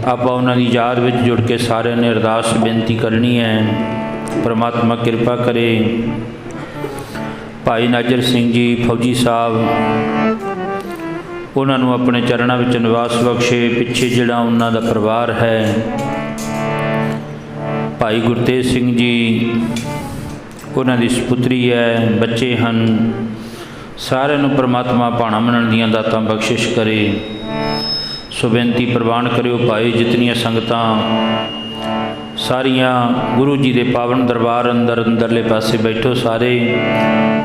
ਆਪਾਂ ਉਹਨਾਂ ਦੀ ਯਾਦ ਵਿੱਚ ਜੁੜ ਕੇ ਸਾਰਿਆਂ ਨੇ ਅਰਦਾਸ ਬੇਨਤੀ ਕਰਨੀ ਹੈ। ਪਰਮਾਤਮਾ ਕਿਰਪਾ ਕਰੇ। ਭਾਈ ਨਾਜਰ ਸਿੰਘ ਜੀ ਫੌਜੀ ਸਾਹਿਬ, ਉਹਨਾਂ ਨੂੰ ਆਪਣੇ ਚਰਨਾਂ ਵਿੱਚ ਨਿਵਾਸ ਬਖਸ਼ੇ। ਪਿੱਛੇ ਜਿਹੜਾ ਉਹਨਾਂ ਦਾ ਪਰਿਵਾਰ ਹੈ, ਭਾਈ ਗੁਰਤੇਜ ਸਿੰਘ ਜੀ, ਉਹਨਾਂ ਦੀ ਸਪੁੱਤਰੀ ਹੈ, ਬੱਚੇ ਹਨ, ਸਾਰਿਆਂ ਨੂੰ ਪਰਮਾਤਮਾ ਭਾਣਾ ਮੰਨਣ ਦੀਆਂ ਦਾਤਾਂ ਬਖਸ਼ਿਸ਼ ਕਰੇ। ਸੋ ਬੇਨਤੀ ਪ੍ਰਵਾਨ ਕਰਿਓ ਭਾਈ, ਜਿਤਨੀਆਂ ਸੰਗਤਾਂ ਸਾਰੀਆਂ ਗੁਰੂ ਜੀ ਦੇ ਪਾਵਨ ਦਰਬਾਰ ਅੰਦਰਲੇ ਪਾਸੇ ਬੈਠੋ ਸਾਰੇ,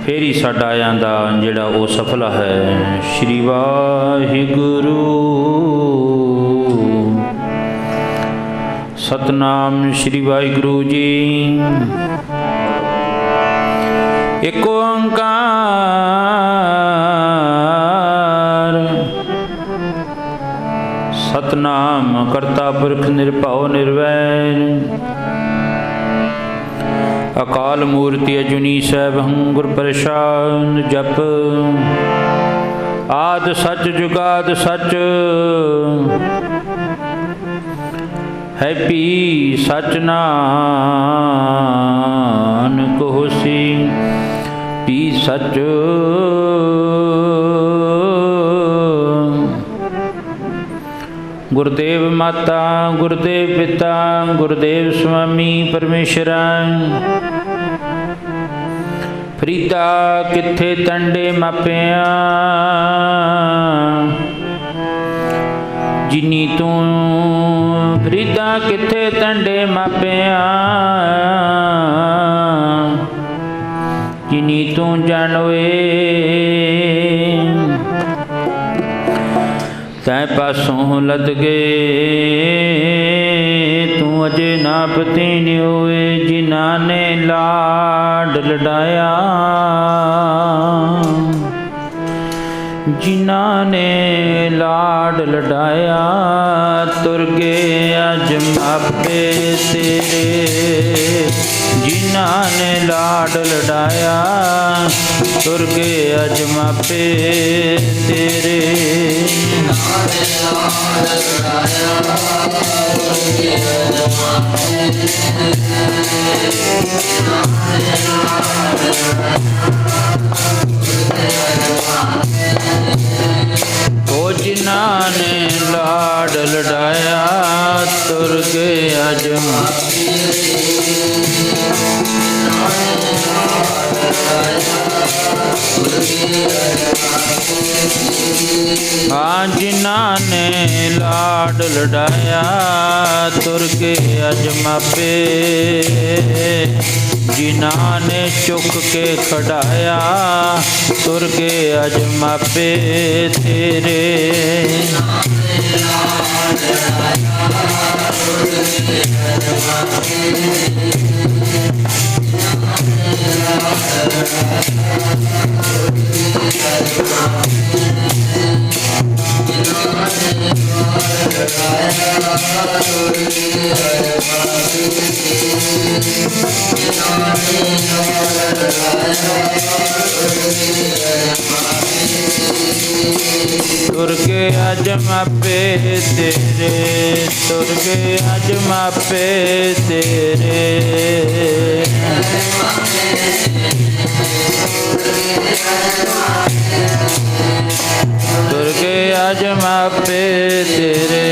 ਫੇਰ ਹੀ ਸਾਡਾ ਆਇਆਂ ਦਾ ਜਿਹੜਾ ਉਹ ਸਫਲ ਹੈ। ਸ਼੍ਰੀ ਵਾਹਿਗੁਰੂ ਸਤਨਾਮ ਸ਼੍ਰੀ ਵਾਹਿਗੁਰੂ ਜੀ। ਏਕ ਓੰਕਾਰ ਸਤਨਾਮ ਕਰਤਾ ਪੁਰਖ ਨਿਰਭਉ ਨਿਰਵੈਰ, ਅਕਾਲ ਮੂਰਤਿ ਅਜੂਨੀ ਸੈਭੰ ਗੁਰ ਪ੍ਰਸਾਦਿ। ਜਪ ਆਦਿ ਸਚ ਜੁਗਾਦਿ ਸਚ, ਹੈਪੀ ਸਚ ਨਾਨਕ ਹੋਸੀ ਪੀ ਸਚ। ਗੁਰਦੇਵ ਮਾਤਾ ਗੁਰਦੇਵ ਪਿਤਾ ਗੁਰਦੇਵ ਸੁਆਮੀ ਪਰਮੇਸ਼ਰਾ, ਫਰੀਦਾ ਕਿੱਥੇ ਤੰਡੇ ਮਾਪਿਆ, ਜਿਨੀ ਤੂੰ ਫਰੀਦਾ ਕਿੱਥੇ ਤੰਡੇ ਮਾਪਿਆ, ਜਿਨੀ ਤੂੰ ਜਾਣੋਏ ਤੈ ਪਾਸੋਂ ਲੱਦ ਗਏ। ਤੂੰ ਅਜੇ ਨਾ ਪਤੀ ਨੀ ਹੋਏ, ਜਿਨ੍ਹਾਂ ਨੇ ਲਾਡ ਲਡਾਇਆ, ਜਿਨ੍ਹਾਂ ਨੇ ਲਾਡ ਲਡਾਇਆ, ਤੁਰ ਗਏ ਅੱਜ ਮਾਪੇ ਤੇਰੇ, ਜਿਨ੍ਹਾਂ ਨੇ ਲਾਡ ਲਡਾਇਆ, ਤੁਰ ਗਏ ਅੱਜ ਮਾਪੇ ਤੇਰੇ। ਉਹ ਜਿਨ੍ਹਾਂ ਨੇ ਲਾਡ ਲਡਾਇਆ, ਤੁਰ ਗਏ ਅੱਜ ਹਾਂ, ਜਿਨ੍ਹਾਂ ਨੇ ਲਾਡ ਲਡਾਇਆ, ਤੁਰ ਗਏ ਅੱਜ ਮਾਪੇ, ਜਿਨ੍ਹਾਂ ਨੇ ਚੁੱਕ ਕੇ ਖੜਾਇਆ, ਤੁਰ ਗਏ ਅੱਜ ਮਾਪੇ ਤੇਰੇ। ਤੁਰ ਗਏ ਅੱਜ ਮਾਪੇ ਤੇਰੇ, ਤੁਰ ਗਏ ਅੱਜ ਮਾਪੇ ਤੇਰੇ। ਤੁਰ ਗਏ ਅੱਜ ਮਾਪੇ ਤੇਰੇ।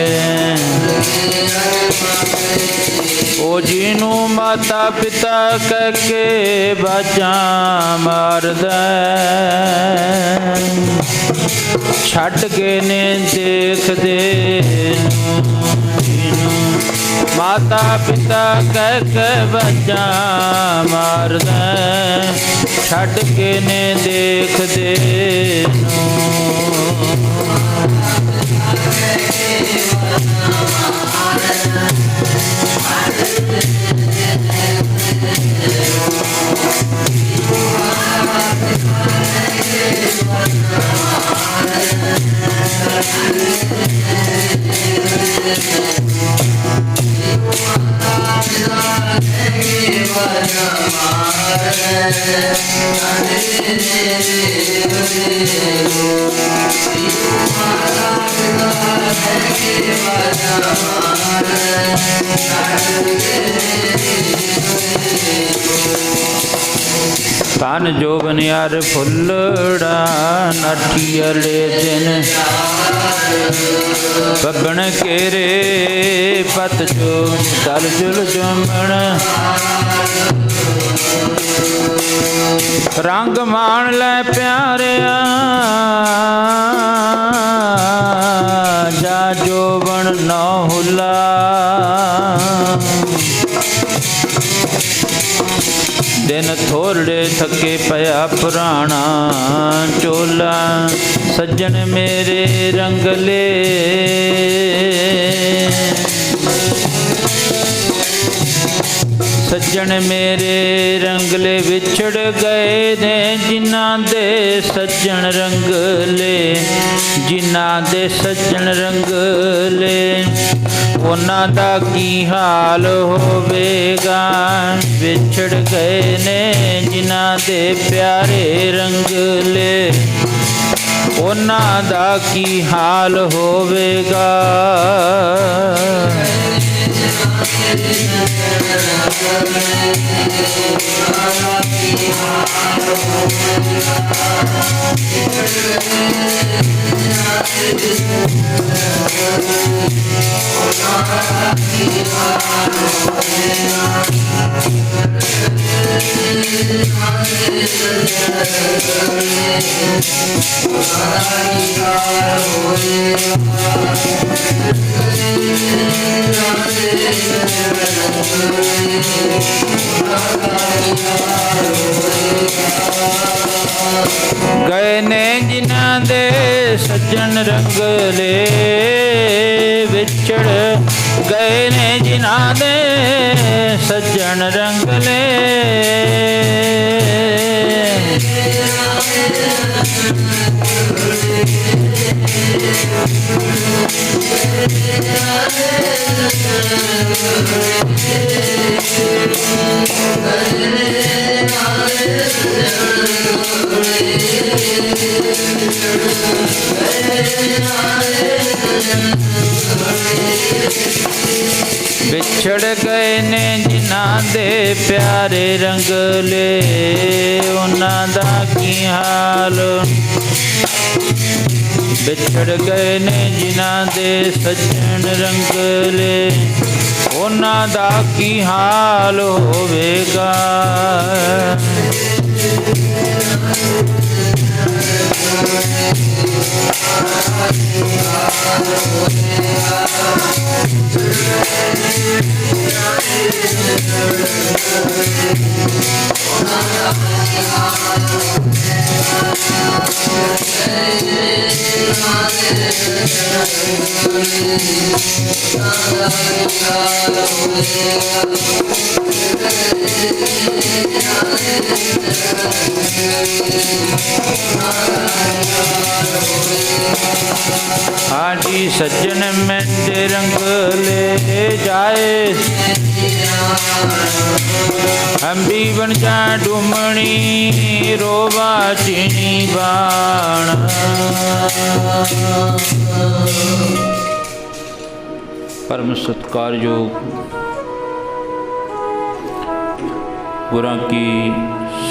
ਉਹ ਜਿਹਨੂੰ ਮਾਤਾ ਪਿਤਾ ਕਹਿ ਕੇ ਬਾਜਾਂ ਮਾਰਦਾ, ਛੱਡ ਕੇ ਨੇ ਦੇਖਦੇ ਨੂੰ, ਜਿਹਨੂੰ ਮਾਤਾ ਪਿਤਾ ਕਹਿ ਕੇ ਬਾਜਾਂ ਮਾਰਦਾ, ਛੱਡ ਕੇ ਨੇ ਦੇਖਦੇ ਨੂੰ। Hare ਧਨ ਜੋਬਨ ਯਾਰ ਫੁੱਲੜਾ ਨਾਠੀਅਲੇ ਦਿਨ ਪੱਬਣ ਕੇਰੇ ਪਤ ਜੋ ਤਲ ਜੁਲ ਜੁਮਣ ਰੰਗ ਮਾਣ ਲੈ ਪਿਆਰਿਆ ਜਾ ਜੋਬਨ ਨਾ ਹੁਲਾ ਦਿਨ ਥੋੜ੍ਹੇ ਥੱਕੇ ਪਿਆ ਪੁਰਾਣਾ ਚੋਲਾ ਸੱਜਣ ਮੇਰੇ ਰੰਗਲੇ ਸੱਜਣ ਮੇਰੇ ਰੰਗਲੇ ਵਿਛੜ ਗਏ ਨੇ ਜਿਨ੍ਹਾਂ ਦੇ ਸੱਜਣ ਰੰਗਲੇ ਜਿਨ੍ਹਾਂ ਦੇ ਸੱਜਣ ਰੰਗਲੇ ਉਹਨਾਂ ਦਾ ਕੀ ਹਾਲ ਹੋਵੇਗਾ ਵਿਛੜ ਗਏ ਨੇ ਜਿਨ੍ਹਾਂ ਦੇ ਪਿਆਰੇ ਰੰਗਲੇ ਉਹਨਾਂ ਦਾ ਕੀ ਹਾਲ ਹੋਵੇਗਾ ਗਏ ਨੇ ਜਿਨ੍ਹਾਂ ਦੇ ਸੱਜਣ ਰੰਗਲੇ ਵਿਛੜ ਗਏ ਨੇ ਜਿਨ੍ਹਾਂ ਦੇ ਸੱਜਣ ਰੰਗਲੇ ਵਿਛੜ ਗਏ ਨੇ ਜਿਨ੍ਹਾਂ ਦੇ ਪਿਆਰੇ ਰੰਗਲੇ ਉਹਨਾਂ ਦਾ ਕੀ ਹਾਲ ਵਿਛੜ ਗਏ ਨੇ ਜਿਨ੍ਹਾਂ ਦੇ ਸੱਜਣ ਰੰਗਲੇ ਉਹਨਾਂ ਦਾ ਕੀ ਹਾਲ ਹੋਵੇਗਾ आजी सज्जन मेरे रंग ले जाए हम भी बन जा डूमणी रोवा चीनी बाण परम सत्कारयोग गुरां की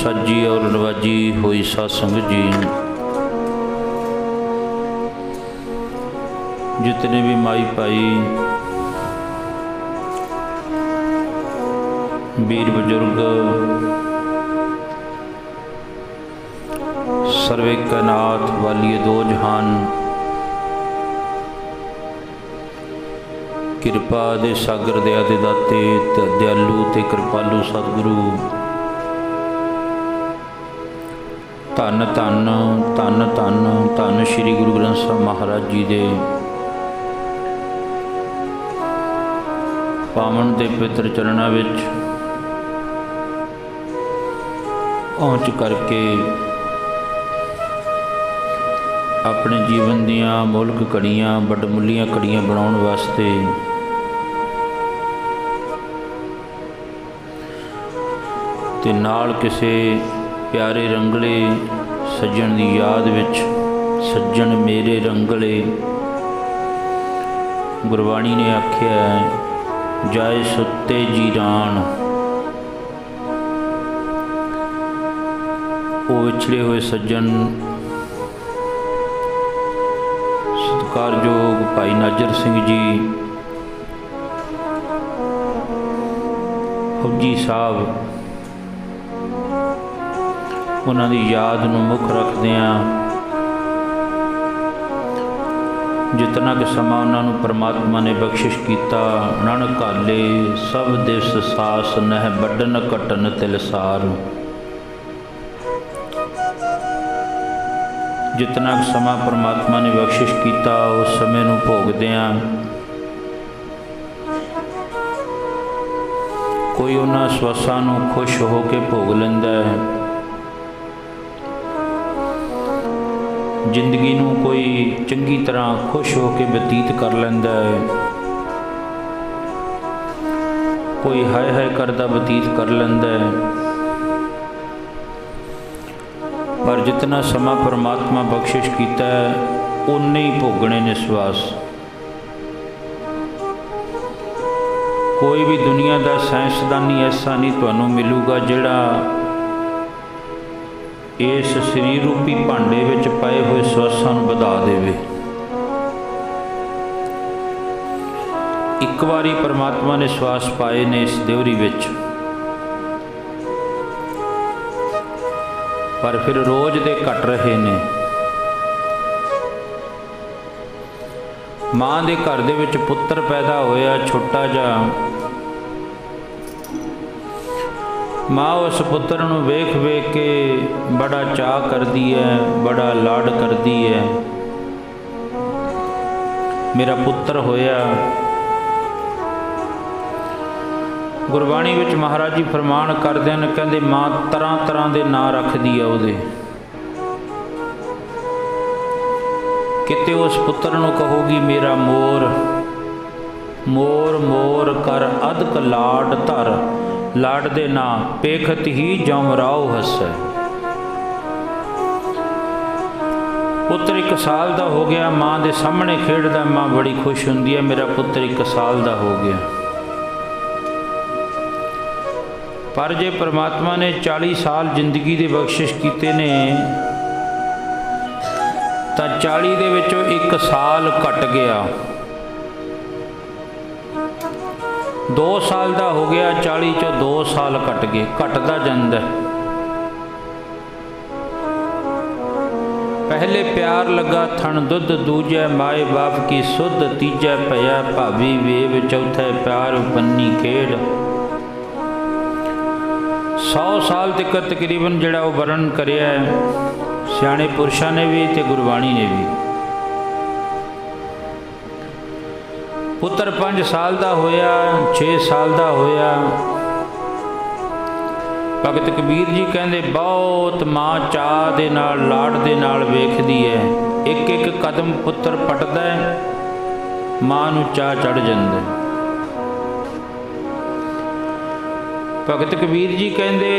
सजी और नवाजी हुई साध संगत जी, जितने भी माई भाई वीर बुजुर्ग सर्वे का नाथ वालिए दो जहान किरपा दे सागर दया दे दाते दयालु ते कृपालु सतगुरु धन धन धन धन धन श्री गुरु ग्रंथ साहिब महाराज जी दे पावन दे पवित्र चरणों विच पहुँच करके अपने जीवन दियां मुल्क घड़ियां बड़मुलियां घड़ियां बनाउण वास्ते ते नाल किसे प्यारे रंगले सज्जन की याद विच सज्जन मेरे रंगले गुरबाणी ने आख्या जाए सुते जी राण ਉਹ ਵਿਛੜੇ ਹੋਏ ਸੱਜਣ ਸਤਿਕਾਰਯੋਗ ਭਾਈ ਨਾਜਰ ਸਿੰਘ ਜੀ ਫੌਜੀ ਸਾਹਿਬ, ਉਹਨਾਂ ਦੀ ਯਾਦ ਨੂੰ ਮੁੱਖ ਰੱਖਦਿਆਂ ਜਿਤਨਾ ਕਿ ਸਮਾਂ ਉਹਨਾਂ ਨੂੰ ਪਰਮਾਤਮਾ ਨੇ ਬਖਸ਼ਿਸ਼ ਕੀਤਾ, ਨਾਨਕ ਹਾਲੇ ਸਭ ਦਿਵਸ ਸਾਸ ਨਹਿ ਵੱਢਣ ਘਟਨ ਤਿਲਸਾਰ। ਜਿਤਨਾ ਕੁ ਸਮਾਂ ਪਰਮਾਤਮਾ ਨੇ ਬਖਸ਼ਿਸ਼ ਕੀਤਾ, ਉਸ ਸਮੇਂ ਨੂੰ ਭੋਗਦਿਆਂ ਕੋਈ ਉਹਨਾਂ ਸਵਾਸਾਂ ਨੂੰ ਖੁਸ਼ ਹੋ ਕੇ ਭੋਗ ਲੈਂਦਾ ਹੈ, ਜ਼ਿੰਦਗੀ ਨੂੰ ਕੋਈ ਚੰਗੀ ਤਰ੍ਹਾਂ ਖੁਸ਼ ਹੋ ਕੇ ਬਤੀਤ ਕਰ ਲੈਂਦਾ ਹੈ, ਕੋਈ ਹਾਏ ਹਾਏ ਕਰਦਾ ਬਤੀਤ ਕਰ ਲੈਂਦਾ ਹੈ। ਪਰ ਜਿਤਨਾ ਸਮਾਂ ਪਰਮਾਤਮਾ ਬਖਸ਼ਿਸ਼ ਕੀਤਾ ਹੈ, ਉਨੇ ਹੀ ਭੋਗਣੇ ਨੇ ਸਵਾਸ। ਕੋਈ ਵੀ ਦੁਨੀਆ ਦਾ ਸਾਇੰਸਦਾਨੀ ਐਸਾ ਨਹੀਂ ਤੁਹਾਨੂੰ ਮਿਲੂਗਾ ਜਿਹੜਾ ਇਸ ਸਰੀਰ ਰੂਪੀ ਭਾਂਡੇ ਵਿੱਚ ਪਏ ਹੋਏ ਸਵਾਸਾਂ ਨੂੰ ਵਧਾ ਦੇਵੇ। ਇੱਕ ਵਾਰੀ ਪਰਮਾਤਮਾ ਨੇ ਸਵਾਸ ਪਾਏ ਨੇ ਇਸ ਦਿਵਰੀ ਵਿੱਚ, ਪਰ ਫਿਰ ਰੋਜ਼ ਦੇ ਘਟ ਰਹੇ ਨੇ। ਮਾਂ ਦੇ ਘਰ ਦੇ ਵਿੱਚ ਪੁੱਤਰ ਪੈਦਾ ਹੋਇਆ ਛੋਟਾ ਜਿਹਾ, ਮਾਂ ਉਸ ਪੁੱਤਰ ਨੂੰ ਵੇਖ ਵੇਖ ਕੇ ਬੜਾ ਚਾਅ ਕਰਦੀ ਹੈ, ਬੜਾ ਲਾਡ ਕਰਦੀ ਹੈ। ਮੇਰਾ ਪੁੱਤਰ ਹੋਇਆ। ਗੁਰਬਾਣੀ ਵਿੱਚ ਮਹਾਰਾਜ ਜੀ ਫਰਮਾਨ ਕਰਦੇ ਹਨ, ਕਹਿੰਦੇ ਮਾਂ ਤਰ੍ਹਾਂ ਤਰ੍ਹਾਂ ਦੇ ਨਾਂ ਰੱਖਦੀ ਆ ਉਹਦੇ। ਕਿਤੇ ਉਸ ਪੁੱਤਰ ਨੂੰ ਕਹੋਗੀ ਮੇਰਾ ਮੋਰ, ਮੋਰ ਮੋਰ ਕਰ ਅਦਕ ਲਾਡ ਧਰ, ਲਾਡ ਦੇ ਨਾਂ ਪੇਖਤ ਹੀ ਜਮਰਾਓ ਹੱਸੈ। ਪੁੱਤਰ 1 ਸਾਲ ਦਾ ਹੋ ਗਿਆ, ਮਾਂ ਦੇ ਸਾਹਮਣੇ ਖੇਡਦਾ, ਮਾਂ ਬੜੀ ਖੁਸ਼ ਹੁੰਦੀ ਹੈ, ਮੇਰਾ ਪੁੱਤਰ 1 ਸਾਲ ਦਾ ਹੋ ਗਿਆ। ਪਰ ਜੇ ਪਰਮਾਤਮਾ ਨੇ 40 ਸਾਲ ਜ਼ਿੰਦਗੀ ਦੇ ਬਖਸ਼ਿਸ਼ ਕੀਤੇ ਨੇ, ਤਾਂ 40 ਦੇ ਵਿੱਚੋਂ 1 ਸਾਲ ਘਟ ਗਿਆ, 2 ਸਾਲ ਦਾ ਹੋ ਗਿਆ, 40 ਚੋਂ 2 ਸਾਲ ਘਟ ਗਏ। ਘਟਦਾ ਜਾਂਦਾ। ਪਹਿਲੇ ਪਿਆਰ ਲੱਗਾ ਥਣ ਦੁੱਧ, ਦੂਜੇ ਮਾਏ ਬਾਪ ਕੀ ਸੁਧ, ਤੀਜੇ ਭਇਆ ਭਾਵੀ ਵੇਵ, ਚੌਥੇ ਪਿਆਰ ਪੰਨੀ ਖੇਡ। 100 ਸਾਲ ਤੱਕ ਤਕਰੀਬਨ ਜਿਹੜਾ ਉਹ ਵਰਣਨ ਕਰਿਆ ਹੈ ਸਿਆਣੇ ਪੁਰਸ਼ਾਂ ਨੇ ਵੀ ਤੇ ਗੁਰਬਾਣੀ ਨੇ ਵੀ। ਪੁੱਤਰ 5 ਸਾਲ ਦਾ ਹੋਇਆ, 6 ਸਾਲ ਦਾ ਹੋਇਆ। ਭਗਤ ਕਬੀਰ ਜੀ ਕਹਿੰਦੇ ਬਹੁਤ ਮਾਂ ਚਾਅ ਦੇ ਨਾਲ, ਲਾਡ ਦੇ ਨਾਲ ਵੇਖਦੀ ਹੈ। ਇੱਕ ਇੱਕ ਕਦਮ ਪੁੱਤਰ ਪਟਦਾ ਹੈ, ਮਾਂ ਨੂੰ ਚਾਅ ਚੜ ਜਾਂਦਾ। ਭਗਤ ਕਬੀਰ ਜੀ ਕਹਿੰਦੇ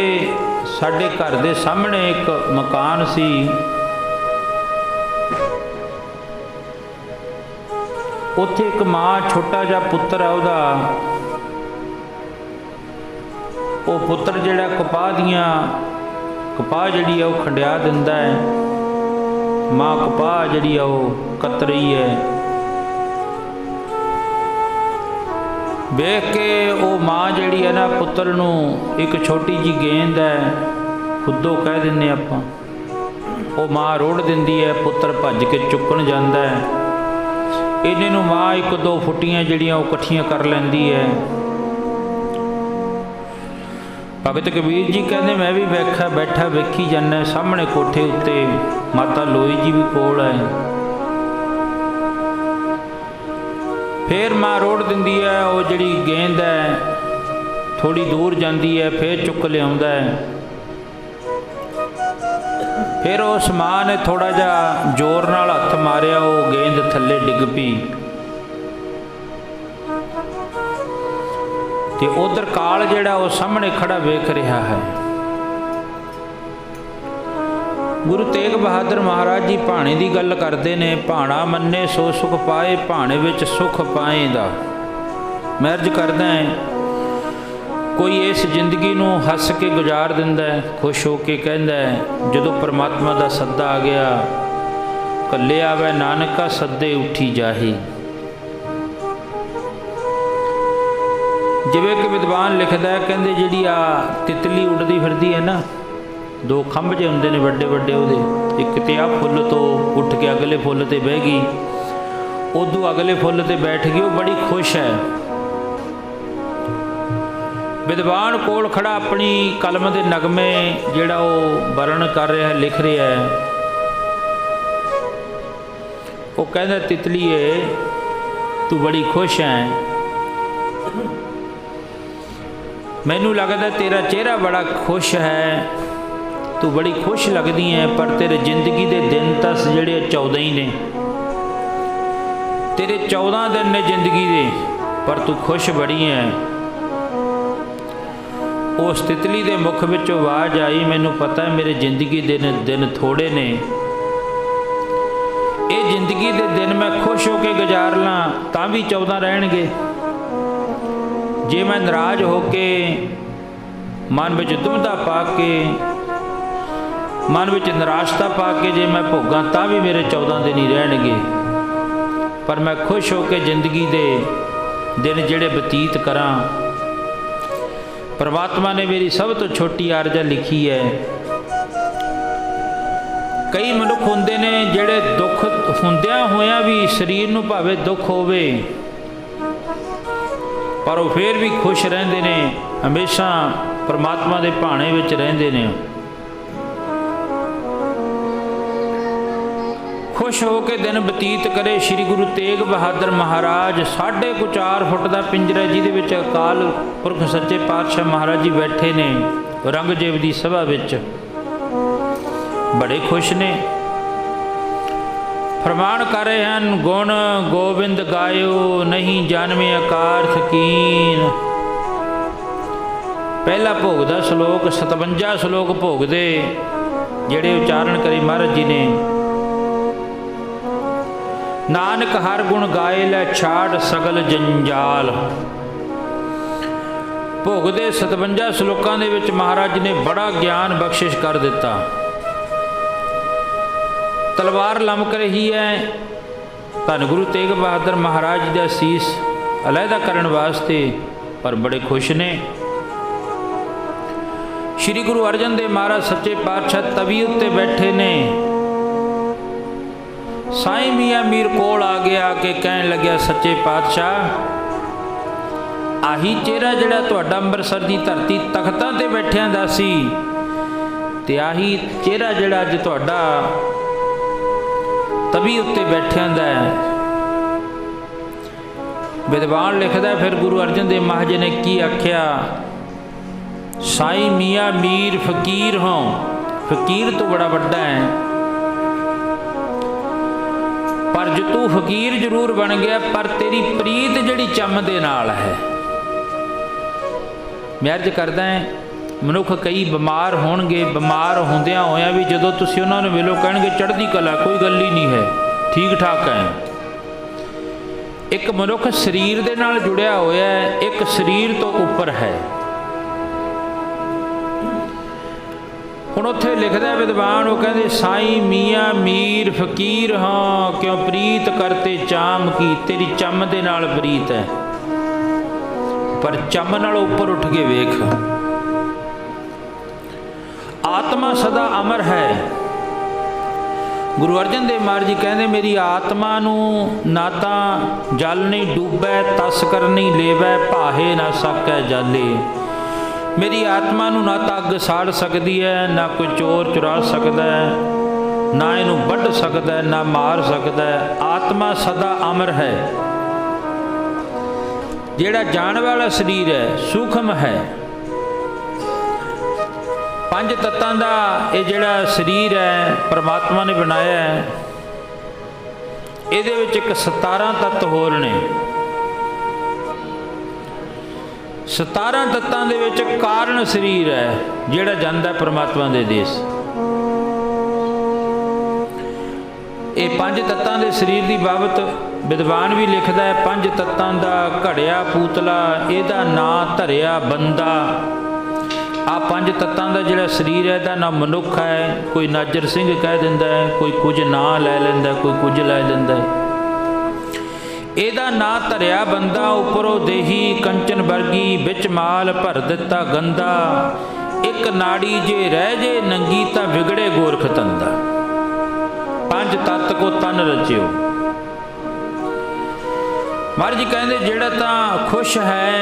ਸਾਡੇ ਘਰ ਦੇ ਸਾਹਮਣੇ ਇੱਕ ਮਕਾਨ ਸੀ, ਉੱਥੇ ਇੱਕ ਮਾਂ, ਛੋਟਾ ਜਿਹਾ ਪੁੱਤਰ ਆ ਉਹਦਾ। ਉਹ ਪੁੱਤਰ ਜਿਹੜਾ ਕਪਾਹ ਜਿਹੜੀ ਆ ਉਹ ਖੰਡਿਆ ਦਿੰਦਾ ਹੈ। ਮਾਂ ਕਪਾਹ ਜਿਹੜੀ ਆ ਉਹ ਕੱਤ ਰਹੀ ਹੈ। ਵੇਖ ਕੇ ਉਹ ਮਾਂ ਜਿਹੜੀ ਹੈ ਨਾ, ਪੁੱਤਰ ਨੂੰ ਇੱਕ ਛੋਟੀ ਜਿਹੀ ਗੇਂਦ ਹੈ, ਖੁੱਦੋ ਕਹਿ ਦਿੰਦੇ ਆਪਾਂ, ਉਹ ਮਾਂ ਰੋੜ ਦਿੰਦੀ ਹੈ। ਪੁੱਤਰ ਭੱਜ ਕੇ ਚੁੱਕਣ ਜਾਂਦਾ ਹੈ। ਇਹਨੇ ਨੂੰ ਮਾਂ 1-2 ਫੁੱਟੀਆਂ ਜਿਹੜੀਆਂ ਉਹ ਇਕੱਠੀਆਂ ਕਰ ਲੈਂਦੀ ਹੈ। ਭਗਤ ਕਬੀਰ ਜੀ ਕਹਿੰਦੇ ਮੈਂ ਵੀ ਬੈਠਾ ਵੇਖੀ ਜਾਂਦਾ। ਸਾਹਮਣੇ ਕੋਠੇ ਉੱਤੇ ਮਾਤਾ ਲੋਈ ਜੀ ਵੀ ਕੋਲ ਹੈ। ਫਿਰ ਮਾਂ ਰੋੜ ਦਿੰਦੀ ਹੈ। ਉਹ ਜਿਹੜੀ ਗੇਂਦ ਹੈ ਥੋੜੀ ਦੂਰ ਜਾਂਦੀ ਹੈ, ਫਿਰ ਚੁੱਕ ਲਿਆਉਂਦਾ ਹੈ। ਫਿਰ ਉਸ ਮਾਂ ਨੇ ਥੋੜਾ ਜਿਹਾ ਜ਼ੋਰ ਨਾਲ ਹੱਥ ਮਾਰਿਆ, ਉਹ ਗੇਂਦ ਥੱਲੇ ਡਿੱਗ ਪਈ। ਤੇ ਉਧਰ ਕਾਲ ਜਿਹੜਾ ਉਹ ਸਾਹਮਣੇ ਖੜਾ ਵੇਖ ਰਿਹਾ ਹੈ। ਗੁਰੂ ਤੇਗ ਬਹਾਦਰ ਮਹਾਰਾਜ ਜੀ ਭਾਣੇ ਦੀ ਗੱਲ ਕਰਦੇ ਨੇ, ਭਾਣਾ ਮੰਨੇ ਸੋ ਸੁਖ ਪਾਏ, ਭਾਣੇ ਵਿੱਚ ਸੁਖ ਪਾਏ ਦਾ। ਮੈਂ ਅਰਜ਼ ਕਰਦਾ ਹੈ कोई इस जिंदगी नूं हस के गुजार दिंदा है, खुश हो के कहंदा है जदों परमात्मा दा सद्दा आ गया, कल्ले आवे नानका सद्दे उठी जाही। जिवें कि विद्वान लिखदा है, कहंदे जिहड़ी आ तितली उड़दी फिरदी है ना, दो खंभ जे हुंदे ने वड्डे वड्डे उहदे, एक ते आ फुੱਲ तो उठ के अगले फुੱਲ ते बह गई, उदों अगले फुੱਲ ते बैठ गई, वो बड़ी खुश है। विद्वान कोल खड़ा अपनी कलम के नगमे जिहड़ा वो वर्णन कर रहा है, लिख रहा है, वो कहता तितलीए तू बड़ी खुश है, मैनू लगता तेरा चेहरा बड़ा खुश है, तू बड़ी खुश लगदी है, पर तेरे जिंदगी के दिन तस जिहड़े 14 ही ने, तेरे 14 दिन ने जिंदगी दे, पर तू खुश बड़ी है। उस तितली के मुख विचों आवाज़ आई, मैनू पता है मेरे जिंदगी दे दिन थोड़े ने, ये जिंदगी के दिन मैं खुश होकर गुजार ला तां भी 14 रहणगे, जे मैं नाराज होके मन विच दुविधा पा के, मन विच निराशता पा के जे मैं भोगां तां भी मेरे 14 दिन ही रहणगे, पर मैं खुश होकर जिंदगी के दिन जिहड़े बतीत करां। परमात्मा ने मेरी सब तो छोटी आरज़ा लिखी है। कई मनुख होंदे ने जिहड़े दुख हुंदियां होया भी शरीर नूं भावे दुख होवे, पर वो फिर भी खुश रहंदे ने, हमेशा परमात्मा दे भाणे विच रहंदे ने, खुश हो के दिन बतीत करे। श्री गुरु तेग बहादुर महाराज 4.5 फुट का पिंजरा जिहदे विच अकाल पुरख सच्चे पातशाह महाराज जी बैठे ने औरंगजेब की सभा विच, बड़े खुश ने, फरमान कर रहे हैं, गुण गोबिंद गायो नहीं जानवे अकारथ कीन। पहला भोग का श्लोक 57 श्लोक भोग दे जिहड़े उचारण करे महाराज जी ने, नानक हर गुण गाए लै छाड़ सगल जंजाल। भोग दे 57 श्लोकां दे विच महाराज ने बड़ा ज्ञान बख्शिश कर दिता। तलवार लमक रही है, धन गुरु तेग बहादुर महाराज दा सीस अलहदा करन वास्ते, पर बड़े खुश ने। श्री गुरु अर्जन देव महाराज सच्चे पातशाह तवी उत्ते बैठे ने, साईं मियाँ मीर कोल आ गया कि कहन लग्या, सच्चे पातशाह आही चेहरा जिहड़ा तुहाडा अंबरसर दी धरती तख्तां ते बैठियां दा सी, ते आही चेहरा जिहड़ा अज तुहाडा तवी उत्ते बैठियां दा है। विद्वान लिखदा फिर गुरु अर्जन देव महाराज ने की आख्या, साईं मियाँ मीर फकीर हों, फकीर तो बड़ा वड्डा है, पर जो तू फकीर जरूर बन गया, पर तेरी प्रीत जिहड़ी चम दे नाल है। मैं अर्ज करदा है, मनुख कई बीमार होणगे, बीमार होंदियां होया भी जदों तुसीं उन्हां नूं मिलो कहणगे चढ़दी कला, कोई गल ही नहीं है, ठीक ठाक है। एक मनुख शरीर दे नाल जुड़िया होया है, एक शरीर तो उपर है। हुण उत्थे लिखदा विद्वान, वो कहते साईं मियाँ मीर फकीर हाँ, क्यों प्रीत करते चाम की, तेरी चम दे नाल प्रीत है, पर चम नाल उपर उठ के वेख। आत्मा सदा अमर है। गुरु अर्जन देव महाराज जी कहते मेरी आत्मा नूं ना तां जल नहीं डूबै, तस्कर नहीं लेवै, भाहे ना सकै जाले। मेरी आत्मा नूं ना तां अग साड़ सकती है, ना कोई चोर चुरा सकता है, ना इनू वढ़ सकता है, ना मार सकता है। आत्मा सदा अमर है। जिहड़ा जान वाला शरीर है सूक्ष्म है। 5 तत्तां दा ये जिहड़ा शरीर है परमात्मा ने बनाया है, इहदे विच एक 17 तत्त होर ने। 17 तत्तां दे विच कारण शरीर है जिहड़ा जांदा परमात्मा दे देश। ये पंज तत्तां दे शरीर की बाबत विद्वान भी लिखता है, पंज तत्तां दा घड़िया पूतला, इहदा नां धरिया बंदा। आ पंज तत्तां दा जिहड़ा शरीर है इहदा नाम मनुख है। कोई नाजर सिंह कह दिंदा है, कोई कुछ नां लै लैंदा, कोई कुछ लै दिंदा है। इहदा नां धरिया बंदा, उपरों देही कंचन वर्गी, बिच माल भर दिता गंदा। एक नाड़ी जे रह जे नंगी तां विगड़े गोरख धंदा। पंज तत्त को तन रचियो। महाराज जी कहते जेड़ा तां खुश है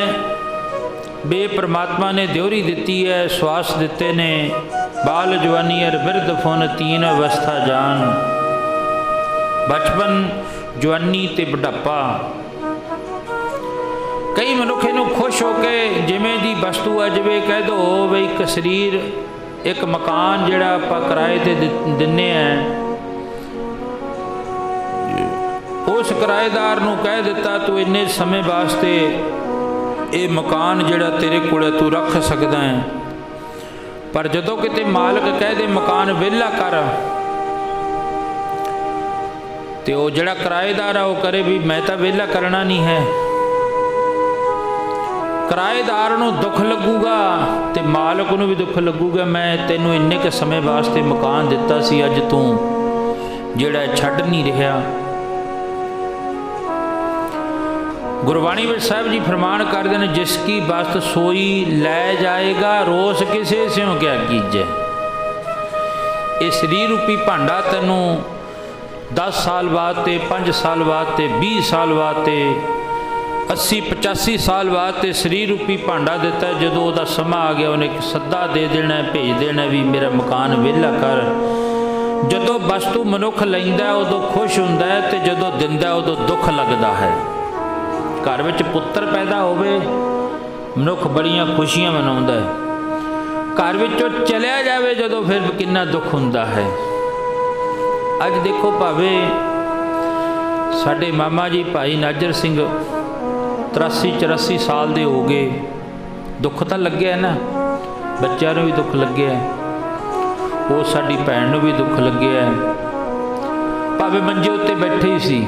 बे परमात्मा ने दियोरी दिती है, श्वास दिते ने, बाल जवानी अर बिरध फुन तीन अवस्था जान। बचपन जवानी ते बुढ़ापा। कई मनुख इनू खुश होके जिमें दी वस्तु आ जाए, कह दो बई एक शरीर एक मकान जिहड़ा आपां किराए ते दिन्ने हैं, उस किराएदार नू कह दिता तू इन्ने समय वास्ते ये मकान जिहड़ा तेरे कोले तू रख सकदा है। पर जदों किते मालक कह दे मकान विहला कर, ते वो जिहड़ा किराएदार आ वो करे भी मैं तां विहला करना नहीं है। किराएदार नू दुख लगूगा ते मालक नू भी दुख लगूगा, मैं तेनू इन्ने के समय वास्ते मकान दिता सी, अज तू जिहड़ा छड्ड नहीं रहा। गुरबाणी में साहब जी फरमान करते हैं, जिसकी बस्त सोई लै जाएगा, रोस किसे स्यों क्या कीजे। ये शरीर रूपी भांडा तेनू 10 साल बाद ते 5 साल बाद ते 20 साल बाद ते 80-85 साल बाद ते शरीर रूपी भांडा दिता। जदों उहदा समा आ गया उन्हें एक सद्दा दे देना, भेज देना भी मेरा मकान विहला कर। जदों वस्तु मनुख लैंदा उदों खुश हुंदा है, ते जदों दिंदा उदों दुख लगदा है। घर विच पुत्र पैदा होवे मनुख बड़ियां खुशियां मनाउंदा है, घर विचों चलिया जावे जदों फिर कितना दुख हुंदा है। अज देखो भावे साडे मामा जी भाई नाजर सिंह 83-84 साल दे हो गए, दुख तो लग्या ना, बच्चों नूं भी दुख लग्या, वो साडी भैन नूं भी दुख लग्या, भावे मंजे उत्ते बैठे ही सी।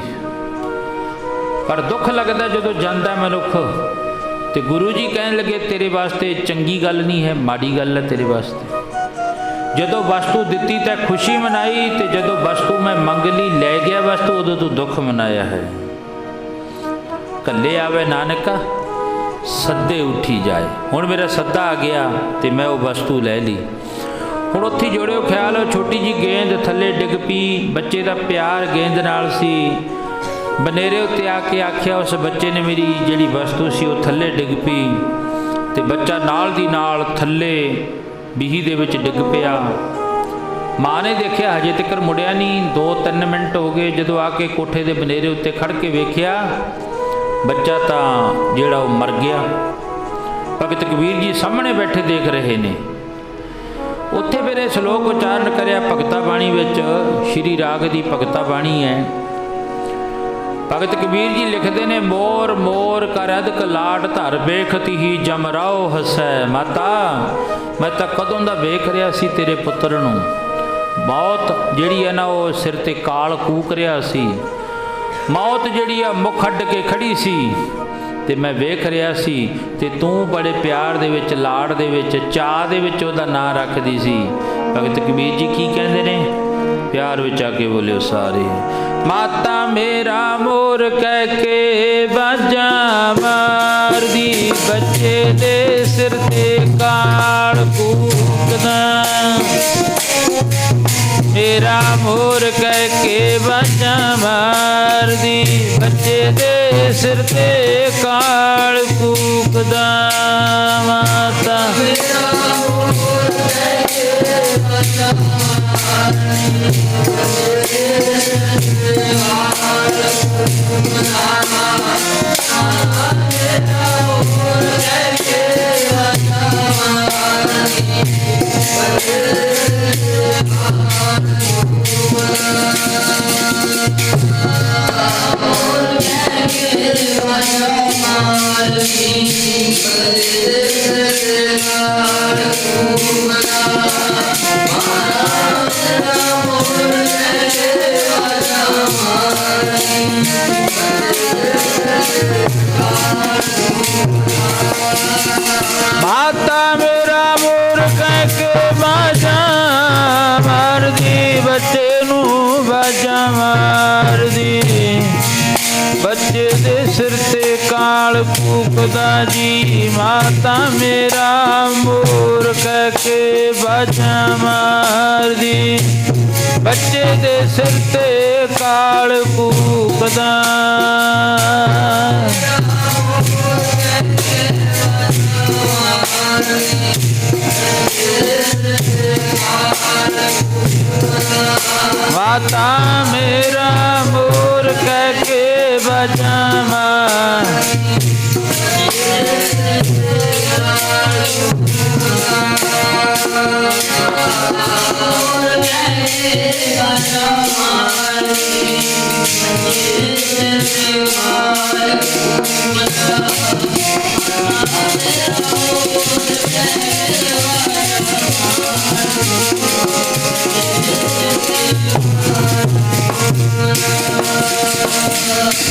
पर दुख लगता जदों जांदा मनुख। तो गुरु जी कहन लगे तेरे वास्ते चंगी गल नहीं है, माड़ी गल है तेरे वास्ते। जदों वस्तु दिती तो खुशी मनाई, तो जदों वस्तु मैं मंग ली लै गया वस्तु, उदों तू दुख मनाया है। कल्ले आवे नानका सद्दे उठी जाए। हुण मेरा सद्दा आ गया तो मैं वो वस्तु लै ली। हुण उत्थे जोड़ियो ख्याल, छोटी जी गेंद थल्ले डिग पी, बच्चे का प्यार गेंद नाल सी, बनेरे उत्ते आके आख्या उस बच्चे ने मेरी जिहड़ी वस्तु सी वो थल्ले डिग पी, तो बच्चा नाल दी नाल थल्ले बीही दे विच डिग पिया। माँ ने देखिया हजे तक मुड़िया नहीं, 2-3 मिनट हो गए, जदों आके कोठे दे बनेरे उत्ते खड़ के वेख्या बच्चा तां जिहड़ा वो मर गया। भगत कबीर जी सामने बैठे देख रहे ने। उत्थे फिर श्लोक उच्चारण करिया भगता बाणी विच, श्री राग दी भगता बाणी है। भगत कबीर जी लिखते ने, मोर मोर कर अदक लाट धर बेखती ही जमराओ हसै। माता मैं तो कदों दा वेख रहा सी तेरे पुत्र नूं, मौत जिहड़ी है ना वो सिर ते काल कूक रहा सी, मौत जिहड़ी आ मुख अड्ड के खड़ी सी, ते मैं वेख रहा सी, ते तू बड़े प्यार दे विच लाड़ दे विच चाह दे विच उहदा नां रखदी सी। भगत कबीर जी की कहंदे ने, प्यार विच आके बोलियो सारे, माता मेरा मोर कह के बाजा मार दी, बच्चे दे सिर ते काल कूकदा। मेरा मोर कह के बाजा मार दी, बच्चे दे सिर ते काल कूकदा। माता मेरा मोर कह के बाजा मार काल फूकदा जी माता मेरा मोर कह के बाजा मार दी बच्चे दे सिर ते काल फूकदा माता मेरा मोर कह के बजावा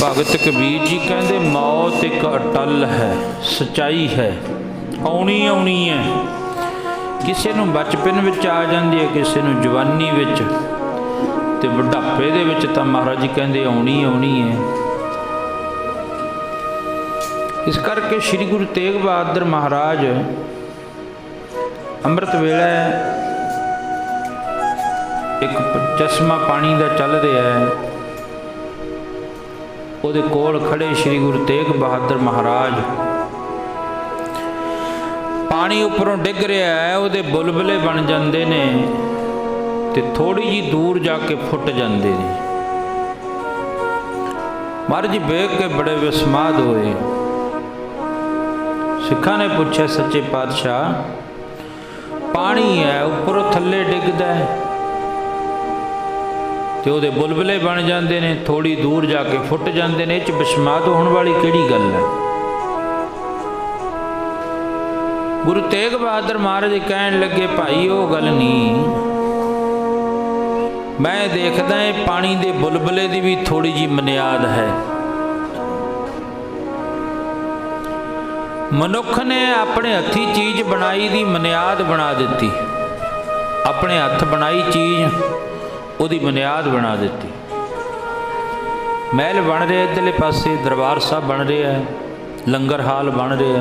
भगत कबीर जी कहते मौत एक अटल है सच्चाई है आउणी आउणी है किसी नूं बचपन विच आ जाती है किसी नूं जवानी विच ते बुढ़ापे दे विच तां महाराज जी कहते आउणी आउणी है। इस करके श्री गुरु तेग बहादुर महाराज अंमृत वेला एक चश्मा पानी का चल रहा है ਉਹਦੇ ਕੋਲ खड़े श्री गुरु तेग बहादुर महाराज पानी उपरों डिग रहा है ਉਹਦੇ बुलबुले बन जाते ने ते थोड़ी जी दूर जाके फुट जाते ने। महाराज जी वेख के बड़े विस्माद होए। सिखा ने पूछा सच्चे पातशाह पानी है उपरों थल्ले डिगदा है ते ਉਹਦੇ बुलबुले बन जाते हैं थोड़ी दूर जाके फुट जाते हैं इह विस्माद होने वाली किहड़ी गल है। गुरु तेग बहादुर महाराज कहन लगे भाई वो गल नहीं मैं देखदा है पानी दे बुलबुले दी भी थोड़ी जी मनियाद है। मनुख ने अपने हथी चीज बनाई दी मनियाद बना दी अपने हथ बनाई चीज ਉਹਦੀ बुनियाद बना दी। महल बन रहे इधरले पासे दरबार साहब बन रहा है लंगर हाल बन रहा है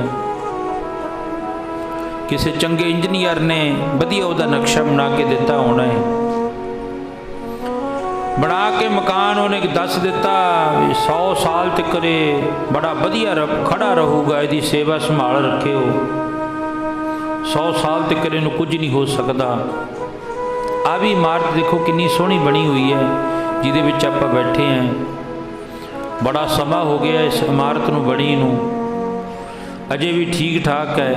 किसी चंगे इंजीनियर ने वधिया उसका नक्शा बना के दिता होना है बना के मकान उन्हें दस दिता 100 साल तक बड़ा वधिया खड़ा रहूगा इसकी सेवा संभाल रखे हो 100 साल तक इन्हू कुछ नहीं हो सकता। आ भी इमारत देखो कितनी सोहनी बनी हुई है जिहदे विच आपां बैठे हैं बड़ा समा हो गया इस इमारत नूं बनी नूं अजे भी ठीक ठाक है।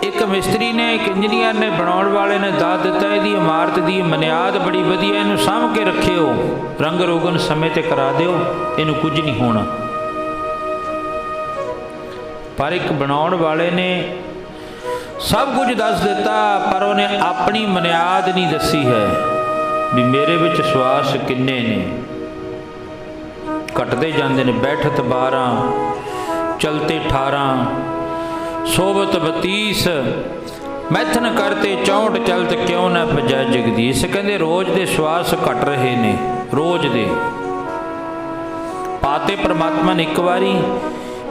एक मिस्त्री ने एक इंजीनियर ने बनाउण वाले ने दस दिता इहदी इमारत की मनियाद बड़ी वधिया इहनूं साਂਭ के रखिओ रंग रोगन समय ते करा दिओ इहनूं कुछ नहीं होना। पर एक बनाउण वाले ने सब कुछ दस दिता पर उन्हें अपनी मनियाद नहीं दसी है भी मेरे विच श्वास किन्ने ने घटते जाते ने बैठत 12 चलते 18 सोबत 32 मैथन करते 64 चलत क्यों ना भजै जगदीश। कहते रोज के श्वास घट रहे ने रोज दे पाते परमात्मा ने एक बारी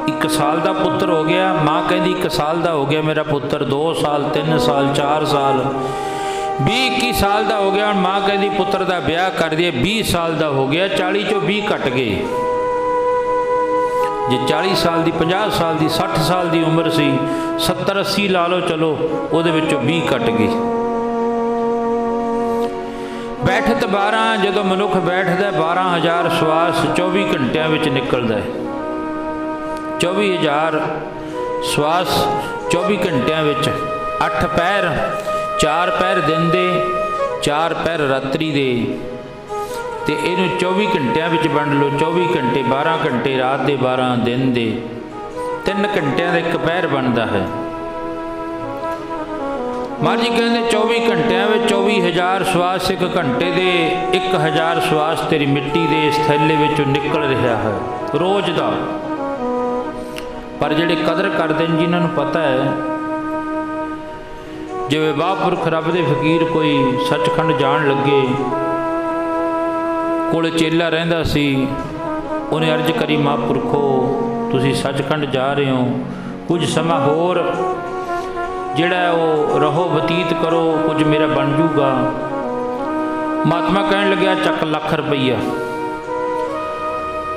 1 साल का पुत्र हो गया माँ कहती 1 साल का हो गया मेरा पुत्र 2 साल 3 साल 4 साल 20-21 साल का हो गया और माँ कहती पुत्र का ब्याह कर दिया 20 साल का हो गया 40 चों 20 घट गए जे 40 साल की 50 साल की 60 साल की उम्र सी 70-80 ला लो चलो वो 20 घट गए। बैठत 12 जो मनुख बैठता 12,000 श्वास 24 घंटिया निकलता है 24,000 श्वास 24 घंटिया 8 पैर 4 पैर दिन दे 4 पैर रात्रि दे ते इनू 24 घंटिया वंड लो 24 घंटे 12 घंटे रात दे 12 दिन दे 3 घंटिया का 1 पैर बनता है। महाराज जी कहते 24 घंटिया 24,000 श्वास 1 घंटे दे 1,000 श्वास तेरी मिट्टी दे इस थैले विचों निकल रहा है रोज का। पर जिहड़े कदर करते हैं जिन्होंने पता है जिवें महापुरख रब दे फकीर कोई सचखंड जान लगे कोल चेला रहिंदा सी उन्हें अर्ज करी महापुरखो ਤੁਸੀਂ ਸੱਚਖੰਡ ਜਾ ਰਹੇ ਹੋ, ਕੁਝ ਸਮਾਂ ਹੋਰ ਜਿਹੜਾ ਉਹ ਰਹੋ, ਬਤੀਤ ਕਰੋ, ਕੁਝ ਮੇਰਾ ਬਣ ਜੂਗਾ। ਮਹਾਤਮਾ ਕਹਿਣ ਲੱਗਿਆ ਚੱਕ ਲੱਖ ਰੁਪਈਆ,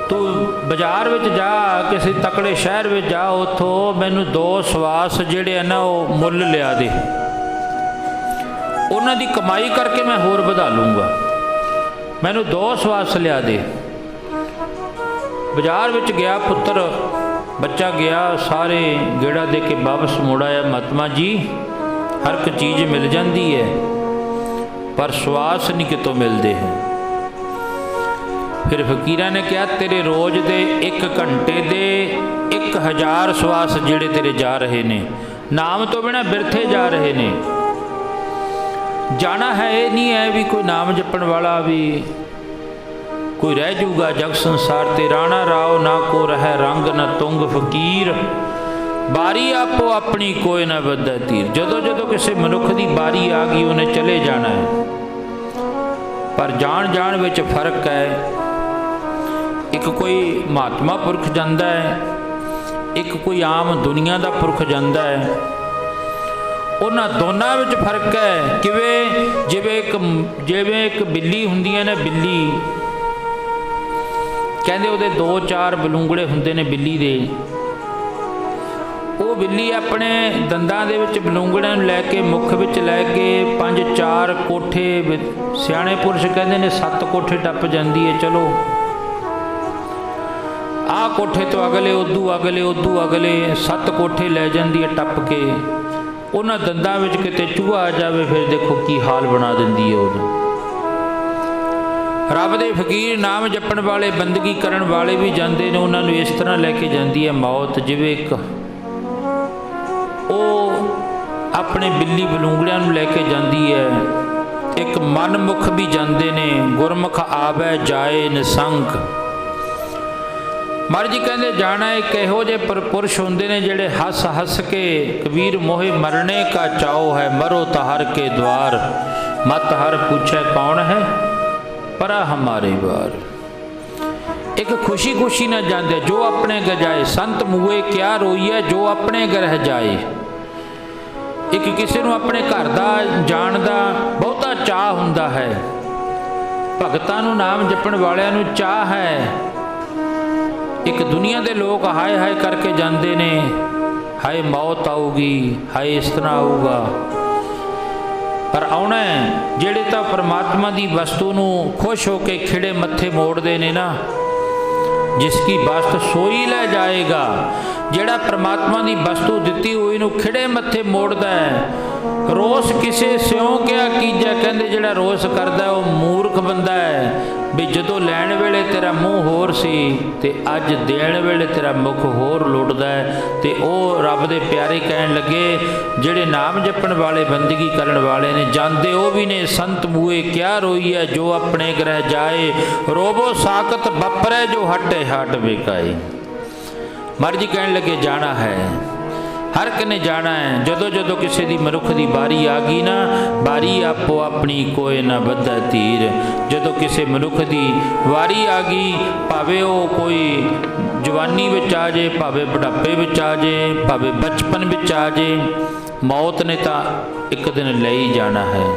ਤੂੰ ਬਾਜ਼ਾਰ ਵਿੱਚ ਜਾ, ਕਿਸੇ ਤਕੜੇ ਸ਼ਹਿਰ ਵਿੱਚ ਜਾ, ਉੱਥੋਂ ਮੈਨੂੰ 2 ਸਵਾਸ ਜਿਹੜੇ ਆ ਨਾ ਉਹ ਮੁੱਲ ਲਿਆ ਦੇ, ਉਹਨਾਂ ਦੀ ਕਮਾਈ ਕਰਕੇ ਮੈਂ ਹੋਰ ਵਧਾ ਲੂੰਗਾ, ਮੈਨੂੰ 2 ਸਵਾਸ ਲਿਆ ਦੇ। ਬਾਜ਼ਾਰ ਵਿੱਚ ਗਿਆ ਪੁੱਤਰ, ਬੱਚਾ ਗਿਆ, ਸਾਰੇ ਗੇੜਾ ਦੇ ਕੇ ਵਾਪਸ ਮੁੜ ਆਇਆ। ਮਹਾਤਮਾ ਜੀ ਹਰ ਇੱਕ ਚੀਜ਼ ਮਿਲ ਜਾਂਦੀ ਹੈ, ਪਰ ਸਵਾਸ ਨਹੀਂ ਕਿਤੋਂ ਮਿਲਦੇ ਹੈ। ਫਿਰ ਫਕੀਰਾਂ ਨੇ ਕਿਹਾ ਤੇਰੇ ਰੋਜ਼ ਦੇ 1 ਘੰਟੇ ਦੇ 1000 ਸਵਾਸ ਜਿਹੜੇ ਤੇਰੇ ਜਾ ਰਹੇ ਨੇ, ਨਾਮ ਤੋਂ ਬਿਨਾਂ ਬਿਰਥੇ ਜਾ ਰਹੇ ਨੇ। ਜਾਣਾ ਹੈ, ਇਹ ਨਹੀਂ ਹੈ ਵੀ ਕੋਈ ਨਾਮ ਜਪਣ ਵਾਲਾ ਵੀ ਕੋਈ ਰਹਿ ਜੂਗਾ ਜਗ ਸੰਸਾਰ ਤੇ। ਰਾਣਾ ਰਾਓ ਨਾ ਕੋ ਰਹਿ ਰੰਗ ਨਾ ਤੁੰਗ ਫਕੀਰ, ਬਾਰੀ ਆਪੋ ਆਪਣੀ ਕੋਈ ਨਾ ਵੱਧਾ ਤੀਰ। ਜਦੋਂ ਜਦੋਂ ਕਿਸੇ ਮਨੁੱਖ ਦੀ ਬਾਰੀ ਆ ਗਈ ਉਹਨੇ ਚਲੇ ਜਾਣਾ ਹੈ, ਪਰ ਜਾਣ ਵਿੱਚ ਫਰਕ ਹੈ। ਇੱਕ ਕੋਈ ਮਹਾਤਮਾ ਪੁਰਖ ਜਾਂਦਾ ਹੈ, ਇੱਕ ਕੋਈ ਆਮ ਦੁਨੀਆ ਦਾ ਪੁਰਖ ਜਾਂਦਾ ਹੈ। ਉਹਨਾਂ ਦੋਨਾਂ ਵਿੱਚ ਫਰਕ ਹੈ। ਕਿਵੇਂ? ਜਿਵੇਂ ਇੱਕ ਬਿੱਲੀ ਹੁੰਦੀ ਹੈ ਨਾ, ਬਿੱਲੀ ਕਹਿੰਦੇ ਉਹਦੇ 2-4 ਬਲੂੰਗੜੇ ਹੁੰਦੇ ਨੇ ਬਿੱਲੀ ਦੇ। ਉਹ ਬਿੱਲੀ ਆਪਣੇ ਦੰਦਾਂ ਦੇ ਵਿੱਚ ਬਲੂੰਗੜਿਆਂ ਨੂੰ ਲੈ ਕੇ, ਮੁੱਖ ਵਿੱਚ ਲੈ ਕੇ 5-4 ਕੋਠੇ, ਸਿਆਣੇ ਪੁਰਸ਼ ਕਹਿੰਦੇ ਨੇ 7 ਕੋਠੇ ਟੱਪ ਜਾਂਦੀ ਹੈ। ਚਲੋ ਆਹ ਕੋਠੇ ਤੋਂ ਅਗਲੇ, ਉਦੋਂ ਅਗਲੇ 7 ਕੋਠੇ ਲੈ ਜਾਂਦੀ ਹੈ ਟੱਪ ਕੇ। ਉਹਨਾਂ ਦੰਦਾਂ ਵਿੱਚ ਕਿਤੇ ਚੂਹਾ ਆ ਜਾਵੇ, ਫਿਰ ਦੇਖੋ ਕੀ ਹਾਲ ਬਣਾ ਦਿੰਦੀ ਹੈ ਉਹਨੂੰ। ਰੱਬ ਦੇ ਫਕੀਰ, ਨਾਮ ਜਪਣ ਵਾਲੇ, ਬੰਦਗੀ ਕਰਨ ਵਾਲੇ ਵੀ ਜਾਂਦੇ ਨੇ, ਉਹਨਾਂ ਨੂੰ ਇਸ ਤਰ੍ਹਾਂ ਲੈ ਕੇ ਜਾਂਦੀ ਹੈ ਮੌਤ, ਜਿਵੇਂ ਇੱਕ ਉਹ ਆਪਣੇ ਬਿੱਲੀ ਬਲੂੰਗੜਿਆਂ ਨੂੰ ਲੈ ਕੇ ਜਾਂਦੀ ਹੈ। ਇੱਕ ਮਨਮੁਖ ਵੀ ਜਾਂਦੇ ਨੇ, ਗੁਰਮੁਖ ਆਵੈ ਜਾਏ ਨਿਸੰਕ। ਮਹਾਰਾਜ ਜੀ ਕਹਿੰਦੇ ਜਾਣਾ ਇੱਕ ਇਹੋ ਜਿਹੇ ਪੁਰਸ਼ ਹੁੰਦੇ ਨੇ ਜਿਹੜੇ ਹੱਸ ਕੇ, ਕਬੀਰ ਮੋਹਿ ਮਰਨੇ ਕਾ ਚਾਓ ਹੈ, ਮਰੋ ਤਾਂ ਹਰ ਕੇ ਦਵਾਰ, ਮਤ ਹਰ ਪੁੱਛੇ ਕੌਣ ਹੈ, ਪਰਾ ਹਮਾਰੇ ਵਾਰ। ਇੱਕ ਖੁਸ਼ੀ ਨਾ ਜਾਂਦੇ, ਜੋ ਆਪਣੇ ਗਜਾਏ, ਸੰਤ ਮੂਏ ਕਿਆ ਰੋਈਐ, ਜੋ ਆਪਣੇ ਗ੍ਰਹਿ ਜਾਏ। ਇੱਕ ਕਿਸੇ ਨੂੰ ਆਪਣੇ ਘਰ ਦਾ ਜਾਣ ਦਾ ਬਹੁਤਾ ਚਾਅ ਹੁੰਦਾ ਹੈ। ਭਗਤਾਂ ਨੂੰ, ਨਾਮ ਜਪਣ ਵਾਲਿਆਂ ਨੂੰ ਚਾਅ ਹੈ। ਇੱਕ ਦੁਨੀਆ ਦੇ ਲੋਕ ਹਾਏ ਹਾਏ ਕਰਕੇ ਜਾਂਦੇ ਨੇ, ਹਾਏ ਮੌਤ ਆਊਗੀ, ਹਾਏ ਇਸ ਤਰ੍ਹਾਂ ਆਊਗਾ, ਪਰ ਆਉਣਾ ਜਿਹੜੇ ਤਾਂ ਪਰਮਾਤਮਾ ਦੀ ਵਸਤੂ ਨੂੰ ਖੁਸ਼ ਹੋ ਕੇ ਖਿੜੇ ਮੱਥੇ ਮੋੜਦੇ ਨੇ ਨਾ, ਜਿਸ ਕੀ ਵਸਤ ਸੋਈ ਲੈ ਜਾਏਗਾ। ਜਿਹੜਾ ਪਰਮਾਤਮਾ ਦੀ ਵਸਤੂ ਦਿੱਤੀ ਹੋਈ ਨੂੰ ਖਿੜੇ ਮੱਥੇ ਮੋੜਦਾ ਹੈ, ਰੋਸ ਕਿਸੇ ਸਿਉਂ ਕਿਆ ਕੀਜੈ। ਕਹਿੰਦੇ ਜਿਹੜਾ ਰੋਸ ਕਰਦਾ ਉਹ ਮੂਰਖ ਬੰਦਾ ਹੈ। ਵੀ ਜਦੋਂ ਲੈਣ ਵੇਲੇ ਤੇਰਾ ਮੂੰਹ ਹੋਰ ਸੀ ਤੇ ਅੱਜ ਦੇਣ ਵੇਲੇ ਤੇਰਾ ਮੁਖ ਹੋਰ ਲੁੱਟਦਾ ਹੈ। ਤੇ ਉਹ ਰੱਬ ਦੇ ਪਿਆਰੇ ਕਹਿਣ ਲੱਗੇ, ਜਿਹੜੇ ਨਾਮ ਜਪਣ ਵਾਲੇ, ਬੰਦਗੀ ਕਰਨ ਵਾਲੇ ਨੇ, ਜਾਂਦੇ ਉਹ ਵੀ ਨੇ। ਸੰਤ ਮੂਏ ਕਿਆ ਰੋਈਐ, ਜੋ ਆਪਣੇ ਗ੍ਰਹਿ ਜਾਏ, ਰੋਬੋ ਸਾਕਤ ਬਪਰੇ, ਜੋ ਹਟੇ ਹਟ ਵਿਕਾਏ। ਮਹਾਰਾਜ ਜੀ ਕਹਿਣ ਲੱਗੇ ਜਾਣਾ ਹੈ, ਹਰ ਇੱਕ ਨੇ ਜਾਣਾ ਹੈ। ਜਦੋਂ ਕਿਸੇ ਦੀ ਮਨੁੱਖ ਦੀ ਬਾਰੀ ਆ ਗਈ ਨਾ, ਬਾਰੀ ਆਪੋ ਆਪਣੀ ਕੋਈ ਨਾ ਬੱਧਾ ਧੀਰ। ਜਦੋਂ ਕਿਸੇ ਮਨੁੱਖ ਦੀ ਵਾਰੀ ਆ ਗਈ, ਭਾਵੇਂ ਉਹ ਕੋਈ ਜਵਾਨੀ ਵਿੱਚ ਆ ਜੇ, ਭਾਵੇਂ ਬੁਢਾਪੇ ਵਿੱਚ ਆ ਜੇ, ਭਾਵੇਂ ਬਚਪਨ ਵਿੱਚ ਆ ਜੇ, ਮੌਤ ਨੇ ਤਾਂ ਇੱਕ ਦਿਨ ਲੈ ਹੀ ਜਾਣਾ ਹੈ।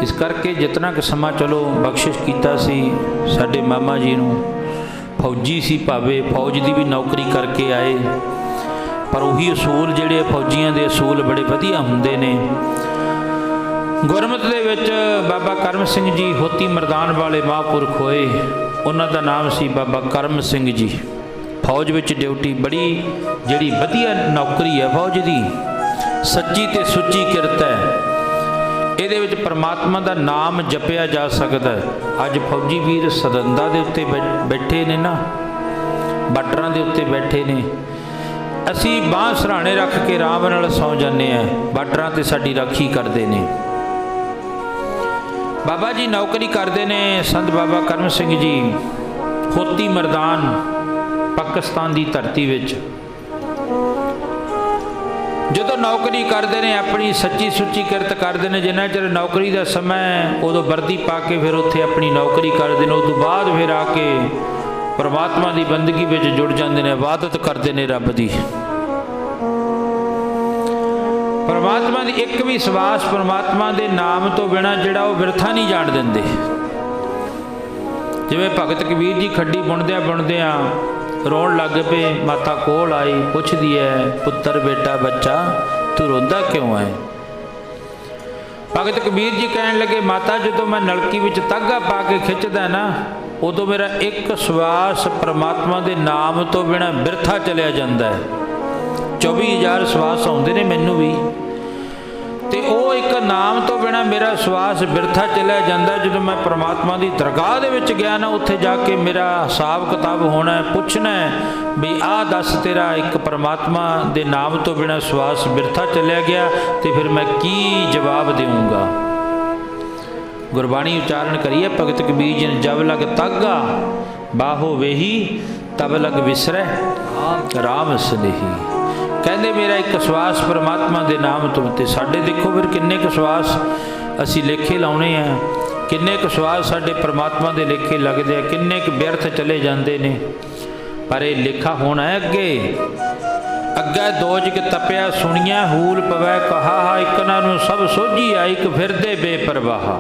ਇਸ ਕਰਕੇ ਜਿਤਨਾ ਕੁ ਸਮਾਂ ਚਲੋ ਬਖਸ਼ਿਸ਼ ਕੀਤਾ ਸੀ ਸਾਡੇ ਮਾਮਾ ਜੀ ਨੂੰ, ਫੌਜੀ ਸੀ, ਭਾਵੇਂ ਫੌਜ ਦੀ ਵੀ ਨੌਕਰੀ ਕਰਕੇ ਆਏ, ਪਰ ਉਹੀ ਅਸੂਲ ਜਿਹੜੇ ਫੌਜੀਆਂ ਦੇ ਅਸੂਲ ਬੜੇ ਵਧੀਆ ਹੁੰਦੇ ਨੇ। ਗੁਰਮਤਿ ਦੇ ਵਿੱਚ ਬਾਬਾ ਕਰਮ ਸਿੰਘ ਜੀ ਹੋਤੀ ਮਰਦਾਨ ਵਾਲੇ ਮਹਾਂਪੁਰਖ ਹੋਏ, ਉਹਨਾਂ ਦਾ ਨਾਮ ਸੀ ਬਾਬਾ ਕਰਮ ਸਿੰਘ ਜੀ। ਫੌਜ ਵਿੱਚ ਡਿਊਟੀ, ਬੜੀ ਜਿਹੜੀ ਵਧੀਆ ਨੌਕਰੀ ਹੈ ਫੌਜ ਦੀ, ਸੱਚੀ ਤੇ ਸੁੱਚੀ ਕਿਰਤ ਹੈ। ਇਹਦੇ ਵਿੱਚ ਪਰਮਾਤਮਾ ਦਾ ਨਾਮ ਜਪਿਆ ਜਾ ਸਕਦਾ ਹੈ। ਅੱਜ ਫੌਜੀ ਵੀਰ ਸਦੰਦਾ ਦੇ ਉੱਤੇ ਬੈਠੇ ਨੇ ਨਾ, ਬਾਰਡਰਾਂ ਦੇ ਉੱਤੇ ਬੈਠੇ ਨੇ, ਅਸੀਂ ਬਾਂਹ ਸਰਾਣੇ ਰੱਖ ਕੇ ਆਰਾਮ ਨਾਲ ਸੌਂ ਜਾਂਦੇ ਹਾਂ, ਬਾਰਡਰਾਂ 'ਤੇ ਸਾਡੀ ਰਾਖੀ ਕਰਦੇ ਨੇ। ਬਾਬਾ ਜੀ ਨੌਕਰੀ ਕਰਦੇ ਨੇ, ਸੰਤ ਬਾਬਾ ਕਰਮ ਸਿੰਘ ਜੀ ਹੋਤੀ ਮਰਦਾਨ, ਪਾਕਿਸਤਾਨ ਦੀ ਧਰਤੀ ਵਿੱਚ। ਜਦੋਂ ਨੌਕਰੀ ਕਰਦੇ ਨੇ, ਆਪਣੀ ਸੱਚੀ ਸੁੱਚੀ ਕਿਰਤ ਕਰਦੇ ਨੇ, ਜਿੰਨਾ ਚਿਰ ਨੌਕਰੀ ਦਾ ਸਮਾਂ ਉਦੋਂ ਵਰਦੀ ਪਾ ਕੇ ਫਿਰ ਉੱਥੇ ਆਪਣੀ ਨੌਕਰੀ ਕਰਦੇ ਨੇ। ਉਦੋਂ ਬਾਅਦ ਫਿਰ ਆ ਕੇ परमात्मा की बंदगी में जुड़ जाते हैं, इबादत करते हैं रब की। परमात्मा की एक भी सवास परमात्मा के नाम तो बिना जिहड़ा वो बिरथा नहीं जाण दिंदे। जिवें भगत कबीर जी खड्डी बुणदिया बुणदिया रोण लग पे, माता कोल आई पुछदी है, पुत्र बेटा बच्चा तू रोंदा क्यों है? भगत कबीर जी कहन लगे, माता जो मैं नलकी विच धागा पा के खिंचदा ना, उदों मेरा एक सवास परमात्मा के नाम तो बिना बिरथा चलिया जाता है। 24,000 सवास आउंदे ने मैनू भी, तो वो एक नाम तो बिना मेरा सवास बिरथा चलिया जाता है। जो मैं परमात्मा की दरगाह दे विच गया ना, उत्थे जाके मेरा हिसाब किताब होना है, पुछना है भी आ दस तेरा एक परमात्मा के नाम तो बिना सवास बिरथा चलिया गया, तो फिर मैं की जवाब देऊँगा। गुरबाणी उच्चारण करिए भगत कबीर जी ने, जब लग तागा बाहो वेही तब लग विसरै राम स्नेही। कहते मेरा एक सवास परमात्मा के नाम तो, साढ़े देखो फिर किन्ने क सवास असी लेखे लाने हैं, किन्ने क सवास साढ़े परमात्मा के लेखे लगते हैं, किन्ने क व्यर्थ चले जाते हैं। पर यह लेखा होना है अगे अगे दोज के तपिया सुनिया हूल पवै कहा, इकना नूं सब सोझी आई एक फिरदे बेपरवाहा।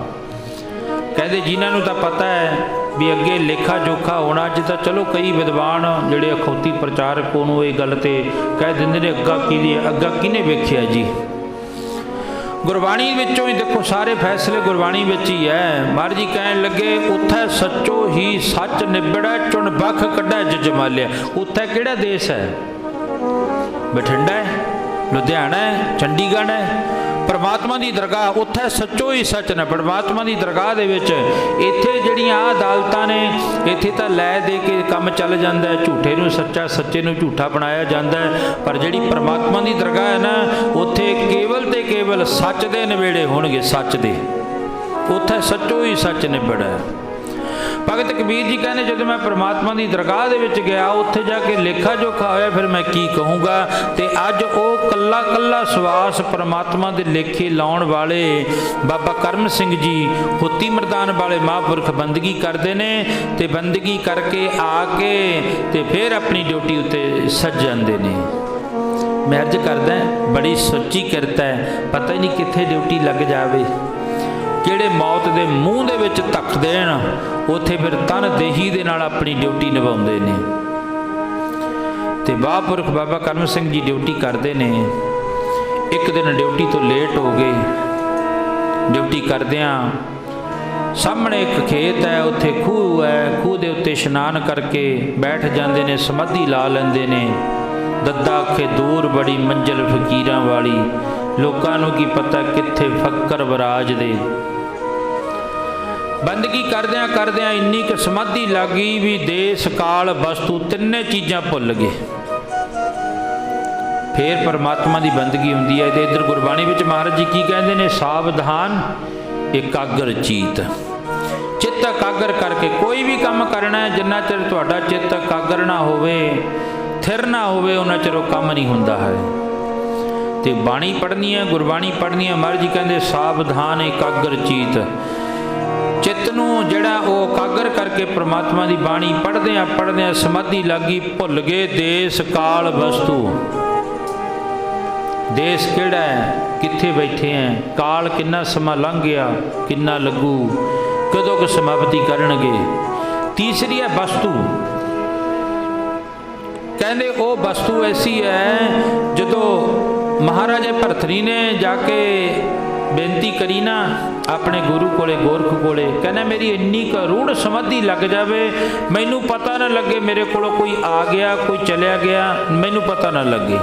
कहते जिन्होंने तो पता है भी अगे लेखा जोखा होना। अज तो चलो कई विद्वान जिहड़े अखौती प्रचारक उन्होंने ये गल तो कह देंगे ने अग्गा की अग्गा किने वेख्या जी। गुरबाणी विचों ही देखो सारे फैसले गुरबाणी विच ही है। महाराज जी कहन लगे उत्थे सच्चो ही सच निबड़ा चुन बख कड्ढा जजमालिया। उत्थे किहड़ा देश है? बठिंडा है, लुधियाना है, चंडीगढ़ है। परमात्मा की दरगाह उत्थे सच्चो ही सच ने। परमात्मा की दरगाह दे विच इत्थे जिहड़ियां अदालतां ने, इत्थे तां लै दे के काम चल जांदा है, झूठे नूं सच्चा सच्चे नूं झूठा बनाया जाता है। पर जिहड़ी परमात्मा की दरगाह है ना, उत्थे केवल ते केवल सच दे नवेड़े होणगे, सच दे। उत्थे सच्चो ही सच निबड़ा है। भगत कबीर जी कहने जो मैं परमात्मा की दरगाह दे विच गया, उत्थे जाके लेखा जोखा होया, फिर मैं की कहूँगा। तो अज वो कला कला सवास परमात्मा के लेखे लाउण वाले बाबा करम सिंह जी होती मरदान वाले महापुरख बंदगी करते हैं, तो बंदगी करके आके तो फिर अपनी ड्यूटी उत्ते सज जाते हैं। मैं अर्ज करदा बड़ी सोची करता है, पता ही नहीं कित्थे ड्यूटी लग जाए, किहड़े मौत के मूँह दे विच धक देण, उत्थे फिर तन देही दे नाल अपनी ड्यूटी निभाउंदे ने। ते महापुरख बाबा करम सिंह जी ड्यूटी करते ने। एक दिन ड्यूटी तो लेट हो गए। ड्यूटी करदियां सामने एक खेत है, उत्थे खूह है, खूह दे उत्ते इशनान करके बैठ जाते ने, समाधि ला लेंदे ने। दद्दा आखे दूर बड़ी मंजिल फकीरां वाली, लोकां नूं की पता कित्थे फक्कर वराज दे। बंदगी करदियां करदियां इन्नी क समाधि लग गई भी देश काल वस्तु तिन्ने चीज़ां भुल गए। फिर परमात्मा की बंदगी हुंदी है। तो इधर गुरबाणी विच महाराज जी की कहते हैं, सावधान एकाग्र चीत। चित्त एकाग्र करके कोई भी काम करना है, जिन्ना चिर तुहाडा चित्त एकाग्र ना होवे, थिर ना होवे, उन्ना चिर वो काम नहीं हुंदा है। तो बाणी पढ़नी है, गुरबाणी पढ़नी है। महाराज जी कहते सावधान एकाग्र चीत। चित्त नूं जिहड़ा वो एकाग्र करके परमात्मा की बाणी पढ़दे समाधि लगी, भुल गए देश काल वस्तु। देश किहड़ा है, कित्थे बैठे हैं, काल किन्ना समा लंघ गया, किन्ना लगू, कदों क समाप्ति करनगे। तीसरी है वस्तु। कहते वो वस्तु ऐसी है, जदों महाराजे भरतरी ने जाके बेनती करी ना अपने गुरु कोले गोरख कोले, कहना मेरी इन्नी क रूढ़ समाधि लग जाए, मैनू पता ना लगे मेरे को कोई आ गया कोई चलिया गया, मैनू पता ना लगे।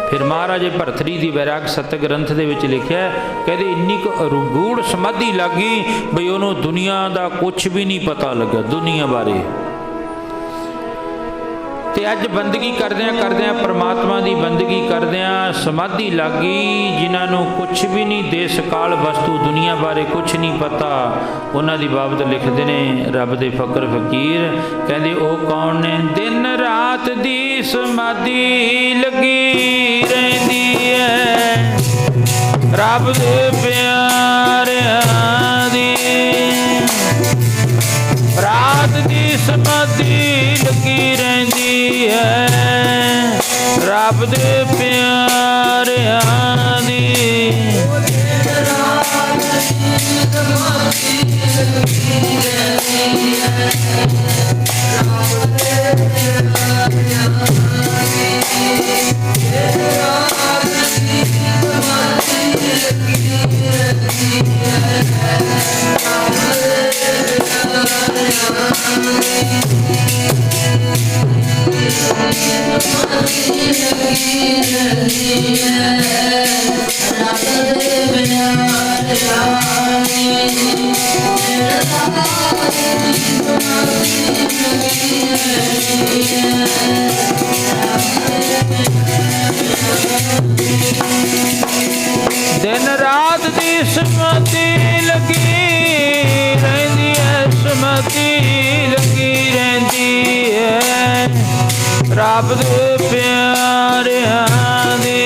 फिर महाराजे भरतरी की वैराग सत्य ग्रंथ के विच लिखिया, कहते इन्नी क रूढ़ समाधि लग गई बई उन्होंने दुनिया का कुछ भी नहीं पता लगा, दुनिया बारे। तो अज बंदगी करदियां करदियां परमात्मा की बंदगी करदियां समाधि लग गई, जिन्होंने कुछ भी नहीं देश काल वस्तु दुनिया बारे कुछ नहीं पता। उन्हों की बाबत लिखते ने रब दे फकर फकीर, कहते वो कौन ने, दिन रात दी समाधि लगी रहिंदी है, रब दे प्यारियां दी रात दी समाधि ਸਮਤੀ ਲੱਗੀ ਰਹਿੰਦੀ ਹੈ ਰੱਬ ਦੇ ਪਿਆਰਿਆਂ ਦੀ। दिन रात दी समती लगी रहंदी है समती लगी रहंदी है रब दे प्यारियां दी।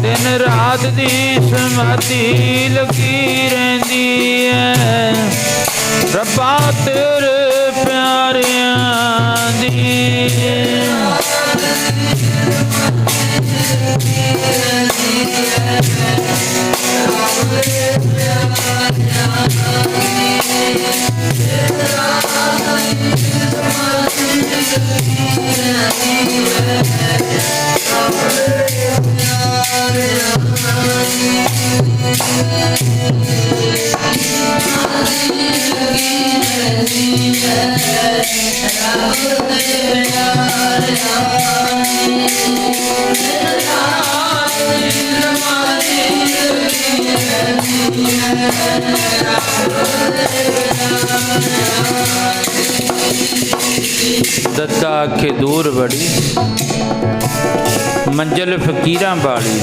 दिन रात दी समती लगी रहंदी है रब्बा तेरे प्यारियां दी। दत्ता आखे दूर बड़ी मंजिल फकीरां वाली।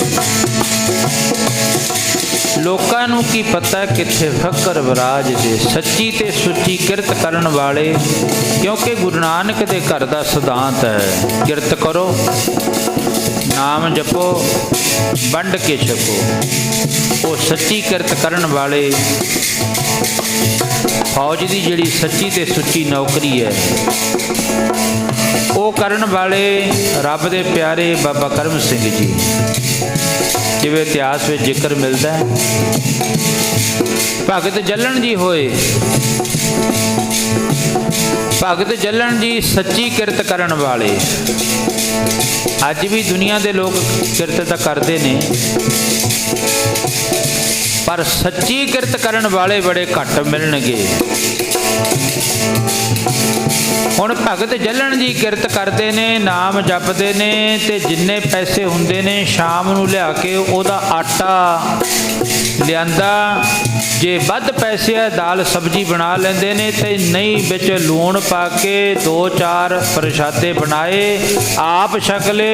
लोकां नूं की पता किथे फकर विराज दे सच्ची ते सुच्ची किरत करन वाले। क्योंकि गुरु नानक दे घर दा सिद्धांत है किरत करो नाम जपो वंड के छको। वो सच्ची किरत करन वाले फौज की जिहड़ी सच्ची ते सुच्ची नौकरी है वो करन वाले रब दे प्यारे बाबा करम सिंह जी। जिवें इतिहास में जिक्र मिलता है भगत जलन जी होए। भगत जलन जी सच्ची किरत करन वाले। अज भी दुनिया के लोग किरत तो करते ने पर सच्ची किरत करन वाले बड़े घट मिलणगे। हुण भगत जलन जी किरत करते ने नाम जपते ने ते जिन्ने पैसे हुंदे ने शाम नूं लिया के ओदा आटा लियांदा। जे वध पैसे है दाल सब्जी बना लेंदे ने ते नहीं विच लूण पा के 2-4 प्रशादे बनाए आप छक ले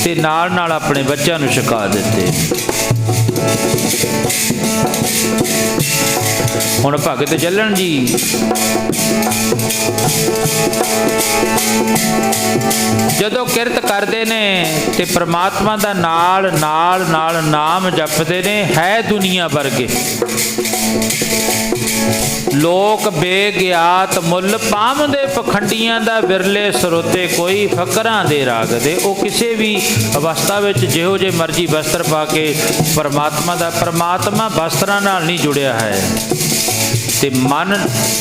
ते नाल नाल अपने बच्चों नूं छका दिते। हुण भगत जलन जी जदों किरत करते ने ते परमात्मा दा नाल नाल नाल नाम जपते ने। है दुनिया वर्गे लोक बेगियात मुल पावंदे पखंडियां दा विरले सरोते कोई फकरां दे राग दे। वो किसी भी अवस्था में जिहो जे मर्जी वस्त्र पा के परमात्मा दा परमात्मा वस्त्रां नाल नहीं जुड़िया है ते मन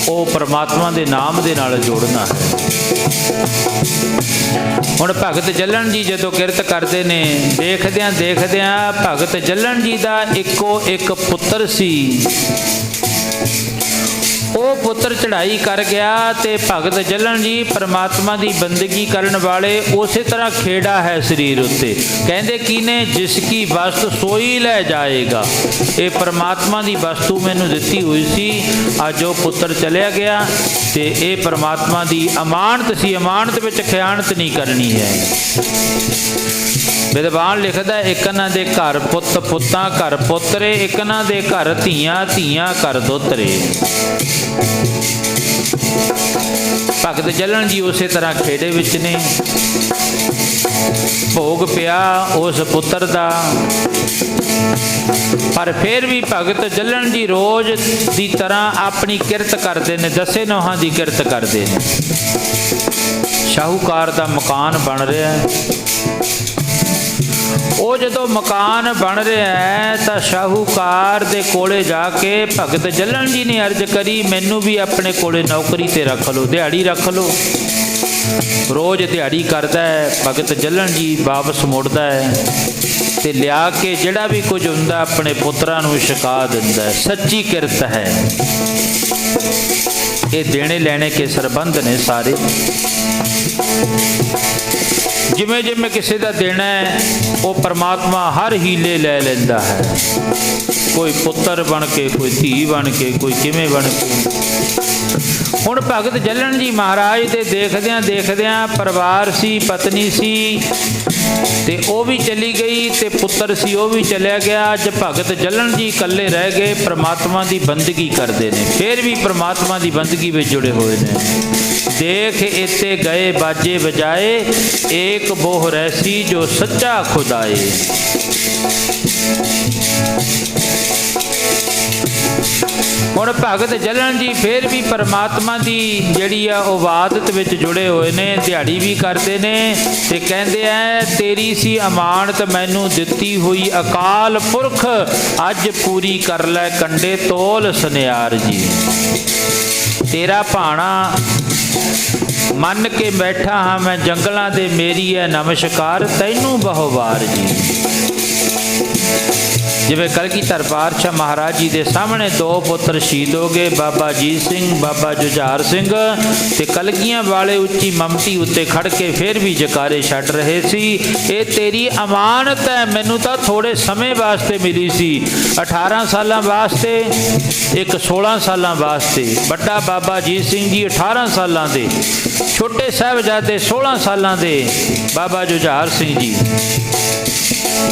वो परमात्मा दे नाम दे नाल जोड़ना है। हुण भगत जलन जी जदों किरत करते ने देखदियां देखदियां भगत जलन जी दा इक्को एक पुत्र सी। वो पुत्र चढ़ाई कर गया ते भगत जलन जी परमात्मा की बंदगी करन वाले उस तरह खेड़ा है शरीर उत्ते। कहंदे कीने जिसकी वस्तु सोई लै जाएगा। ये परमात्मा की वस्तु मैनू दिती हुई सी। अज जो पुत्र चलिया गया ते ये परमात्मा की अमानत सी। अमानत विच खयानत नहीं करनी है। विद्वान लिखदा इकना दे घर पुत पुत्तां घर पुत्रे इकना दे घर धीआं धीआं घर दोतरे। भगत जलन जी उस तरह खेड़े विच ने। भोग पिया उस पुत्र दा पर फिर भी भगत जलन जी रोज़ की तरह अपनी किरत करते हैं, 10 नौहां की किरत करते हैं। शाहूकार का मकान बन रहा है, वो जो मकान बन रहा है तो शाहूकार दे कोले जाके भगत जलन जी ने अर्ज करी, मैनू भी अपने कोले नौकरी ते रख लो, दिहाड़ी रख लो। रोज़ दिहाड़ी करता है भगत जलन जी, वापस मुड़ता है ते लिया के जिहड़ा भी कुछ हुंदा अपने पुत्रां नूं छका दिंदा है। सच्ची किरत है, ये देने लेने के संबंध ने सारे। जिमें जिमें किसी का देना है वो परमात्मा हर हीले ले लेंदा है, कोई पुत्र बन के, कोई धी बन के, कोई किवें बन के। हुण भगत जलन जी महाराज दे देखदियां देखदियां परिवार सी, पत्नी सी ते वो भी चली गई ते पुत्र सी वो भी चलिया गया। अज भगत जलन जी कल्ले रह गए, परमात्मा की बंदगी करते हैं, फिर भी परमात्मा की बंदगी में जुड़े हुए हैं। देख इते गए बाजे बजाए, एक बोह रहसी जो सच्चा खुदाए। हुण भगत जलन जी फिर भी परमात्मा की जिहड़ी आ इबादत विच जुड़े हुए ने, दिहाड़ी भी करते ने ते कहंदे आ तेरी सी अमानत मैनू दित्ती हुई अकाल पुरख, अज पूरी कर लै कंडे तोल सनियार जी। तेरा भाणा मन के बैठा हाँ मैं जंगलों दे, मेरी है नमस्कार तैनू बहुवार जी। जिवें कलगीधर पातशाह महाराज जी के सामने 2 पुत्र शहीद हो गए, बाबा अजीत सिंह, बाबा जुझार सिंह, ते कलगियां वाले उच्ची ममटी उत्ते खड़ के फिर भी जकारे छड़ रहे सी। ये तेरी अमानत है, मैनू तो थोड़े समय वास्ते मिली सी, 18 साल वास्ते, एक 16 साल वास्ते। बड़ा बाबा अजीत सिंह जी 18 साल के, छोटे साहिबजादे 16 साल के बाबा जुझार सिंह जी।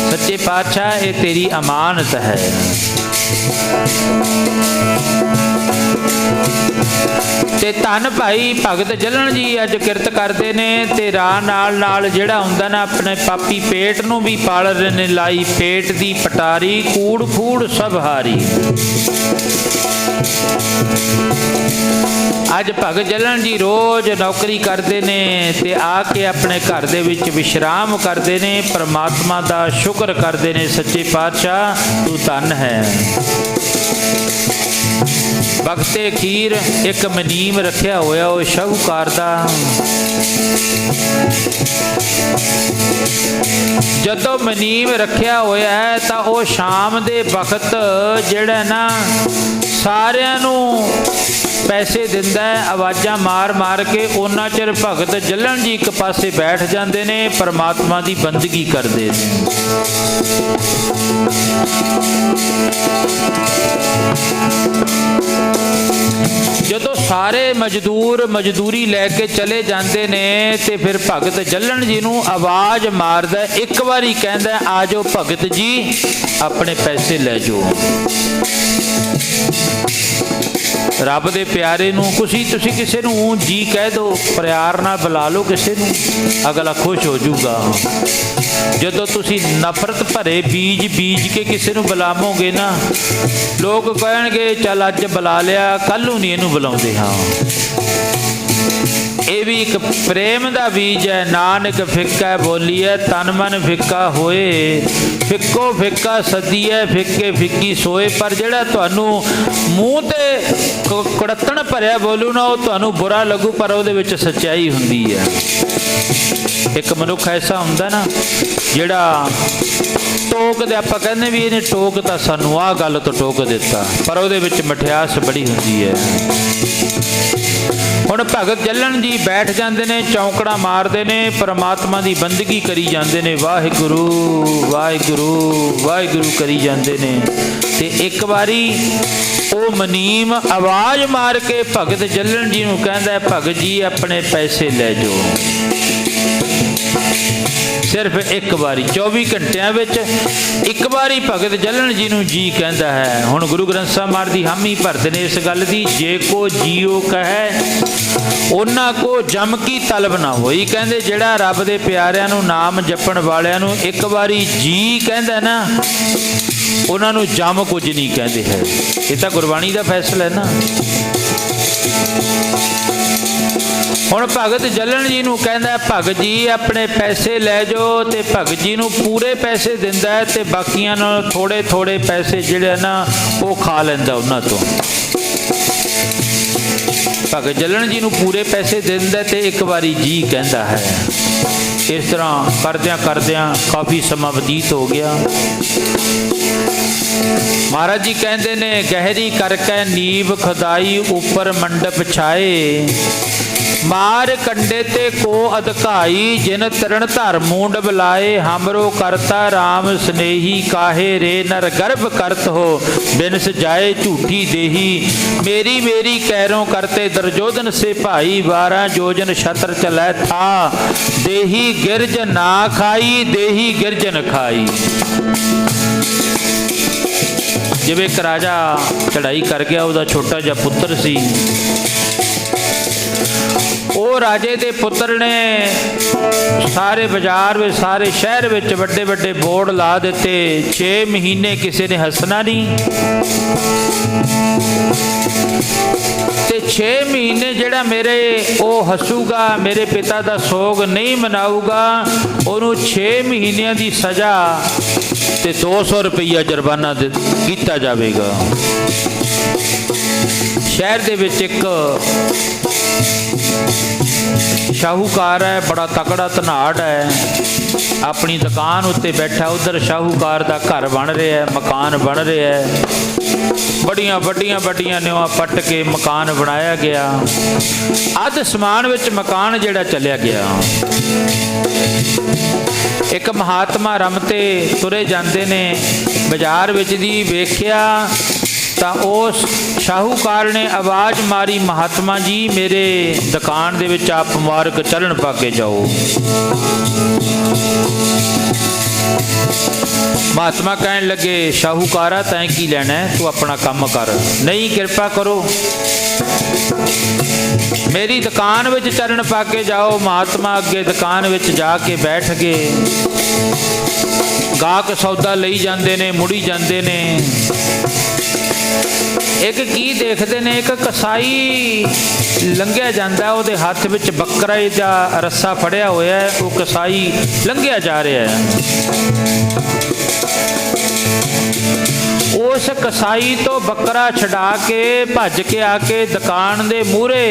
सच्चे पातशाह ये तेरी अमानत है। ते धन भाई भगत जलन जी अज किरत करते ने ते राह नाल जिहड़ा हुंदा ना अपने पापी पेट नूं भी पाल रहे ने लाई, पेट दी पटारी कूड़ फूड़ सब हारी। अज भगत जलन जी रोज नौकरी करते ने ते आके अपने घर दे विच विश्राम करते ने, परमात्मा दा शुक्र करते ने। सच्चे पातशाह तू धन है। बगते खीर एक मनीम रखिया होया वो शाहूकार दा, जदों मनीम रखिया होया है तो वो शाम दे वक्त जिहड़ा ना सारियां नूं पैसे दिंदा है, आवाज़ां मार मार के। उन्ना चिर भगत जलन जी एक पासे बैठ जाते ने, परमात्मा की बंदगी करते हैं। जदों सारे मजदूर मजदूरी लैके चले जाते ने ते फिर भगत जलन जी नूं आवाज़ मारदा, एक बारी कहंदा आ जाओ भगत जी अपने पैसे ले जाओ। रब दे प्यारे नूं तुसीं किसी नूं जी कह दो, प्यार नाल बुला लो किसी नूं, अगला खुश हो जाऊगा। जदों तुसीं नफरत भरे बीज बीज के किसी नूं बुलावोगे ना, लोग कहणगे चल अज बुला लिया, कल नूं नहीं इहनूं बुलाउंदे। हाँ ये भी एक प्रेम का बीज है। नानक फिक्का बोली है तन मन फिक्का होए, फिक्को फिक्का सदी है फिक्के फिक्की सोए। पर जिहड़ा तुहानू मूँह ते कड़तण भरिया बोलू ना, वो तुहानू बुरा लगू, पर उहदे विच सच्चाई हुंदी है। एक मनुख ऐसा हुंदा ना जिहड़ा टोक दे, आपां कहंदे भी इहने टोक तां सानू आह गल तो टोक दिता, पर उहदे विच मठियास बड़ी हुंदी है। हुण भगत जलन जी बैठ जाते ने, चौंकड़ा मारते ने, परमात्मा की बंदगी करी जाते ने, वाहिगुरू वाहिगुरू वाहिगुरू करी जाते ने। ते एक बारी वो मनीम आवाज़ मार के भगत जलन जी नूं कहंदा, भगत जी अपने पैसे ले जाओ। सिर्फ एक बारी 24 घंटिया एक बारी भगत जलन जी नूं जी कहता है। हुण गुरु ग्रंथ साहिब महाराज दी हामी भरते ने इस गल दी, जे को जीओ कहे उन्हां को जम की तलब ना होई। कहंदे जिहड़ा रब दे प्यारिਆਂ नूं नाम जपण वालिਆਂ नूं एक बारी जी कहंदा ना, उन्हां नूं जम कुछ नहीं कहंदे है। ये तां गुरबाणी दा फैसला है ना। हुण भगत जलन जी नूं कहंदा भगत जी अपने पैसे लै जाओ, ते भगत जी नूं पूरे पैसे दिंदा है ते बाकियां नाल थोड़े थोड़े पैसे जिहड़े ना वो खा लैंदा उन्हां तों। भगत जलन जी नूं पूरे पैसे दिंदा ते एक बारी जी कहंदा है। इस तरह करदियां करदियां काफ़ी समा बतीत हो गया। महाराज जी कहते ने गहरी करके नींव खुदाई ऊपर मंडप छाए, मार कंडे ते को अधकाई जिन तरण धर मूंड बुलाए। हमरो करता राम स्नेही काहे रे नर गर्भ करत हो, बिनस जाए झूठी देही। मेरी मेरी कैरों करते दुर्योधन से भाई, 12 जोजन छत्र चलै था देही गिरज ना खाई, देही गिरजन खाई। जिवें एक राजा चढ़ाई कर गया, उसका छोटा जिहा पुत्र सी। वो राजे दे पुत्र ने सारे बाजार में सारे शहर में वड्डे वड्डे बोर्ड ला दिते, 6 महीने किसी ने हसना नहीं ते 6 महीने जिहड़ा मेरे वो हसूगा, मेरे पिता का सोग नहीं मनाऊगा, उन्हों 6 महीनों की सज़ा ते 200 रुपया जुर्माना किया जाएगा। शहर दे विच एक शाहूकार है, बड़ा तकड़ा धनाड़ है, अपनी दुकान उत्ते बैठा। उधर शाहूकार का घर बन रहा है, मकान बन रहा है, बड़िया वड्डिया वड्डिया न्यों पट के मकान बनाया गया। अध समान विच मकान जिहड़ा चलिया गया। एक महात्मा रमते तुरे जाते ने बाजार विच दी वेख्या ਤਾਂ उस शाहूकार ने आवाज़ मारी, महात्मा जी मेरे दुकान दे विच आप मुबारक चरण पा के जाओ। महात्मा कहन लगे, शाहूकारा तैं की लैना है, तू अपना काम कर। नहीं, कृपा करो मेरी दुकान विच चरण पा के जाओ। महात्मा अगे दुकान विच जाके बैठ गए। गाहक सौदा लई जाते ने, मुड़ी जाते ने। एक की देखते ने, एक कसाई लंघिया जाता, उहदे हाथ विच बकरा दा रस्सा फड़िया होया है, वो कसाई लंघिया जा रहा है। उस कसाई तो बकरा छड़ा के भज के आके दुकान दे मूहरे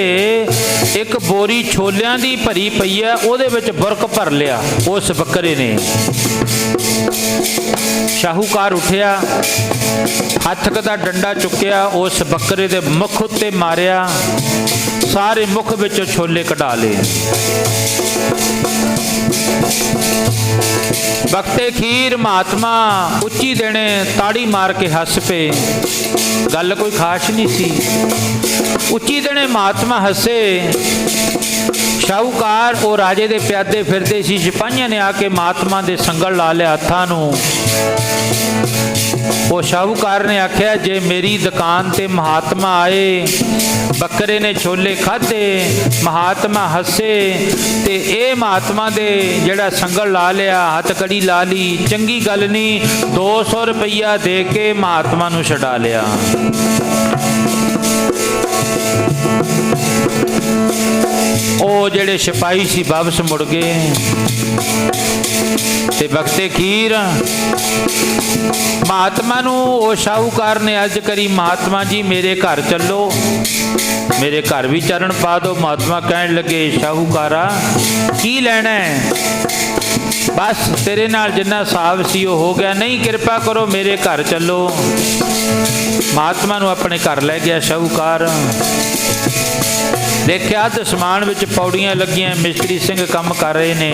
एक बोरी छोलियां दी भरी पई है, उहदे विच बुरक भर लिया उस बकरे ने। शाहूकार उठिया, हथ का डंडा चुकिया, उस बकरे दे मुख उत्ते मारिया, सारे मुख विचों छोले कढा ले। बख्ते खीर महात्मा उच्ची देने ताड़ी मार के हस पे। गल कोई खास नहीं सी। उच्ची देने महात्मा हसे। शाहूकार वो राजे दे प्यादे फिरते सी, सिपाहियों ने आके महात्मा दे संगल ला लिया हत्थां नूं। वो शाहूकार ने आख्या, जे मेरी दुकान ते महात्मा आए, बकरे ने छोले खाधे, महात्मा हसे ते ए महात्मा दे जड़ा संगल ला लिया, हथ कड़ी ला ली, चंगी गल नहीं। 200 रुपया दे के महात्मा नूं छड़ा लिया। ओ जेड़े सिपाही सी वापस मुड़ गए ते बख्ते खीर महात्मा नूं ओ शाहूकार ने अर्ज करी, महात्मा जी मेरे घर चलो, मेरे घर भी चरण पा दो। महात्मा कहन लगे, शाहूकारा की लेना है, बस तेरे नाल जिन्ना साहब सी वो हो गया, नहीं कृपा करो मेरे घर चलो। महात्मा नूं अपने घर लै गया शाहूकार। देखिया तो समान विच पौड़ियां लगियां, मिस्त्री सिंह काम कर रहे ने।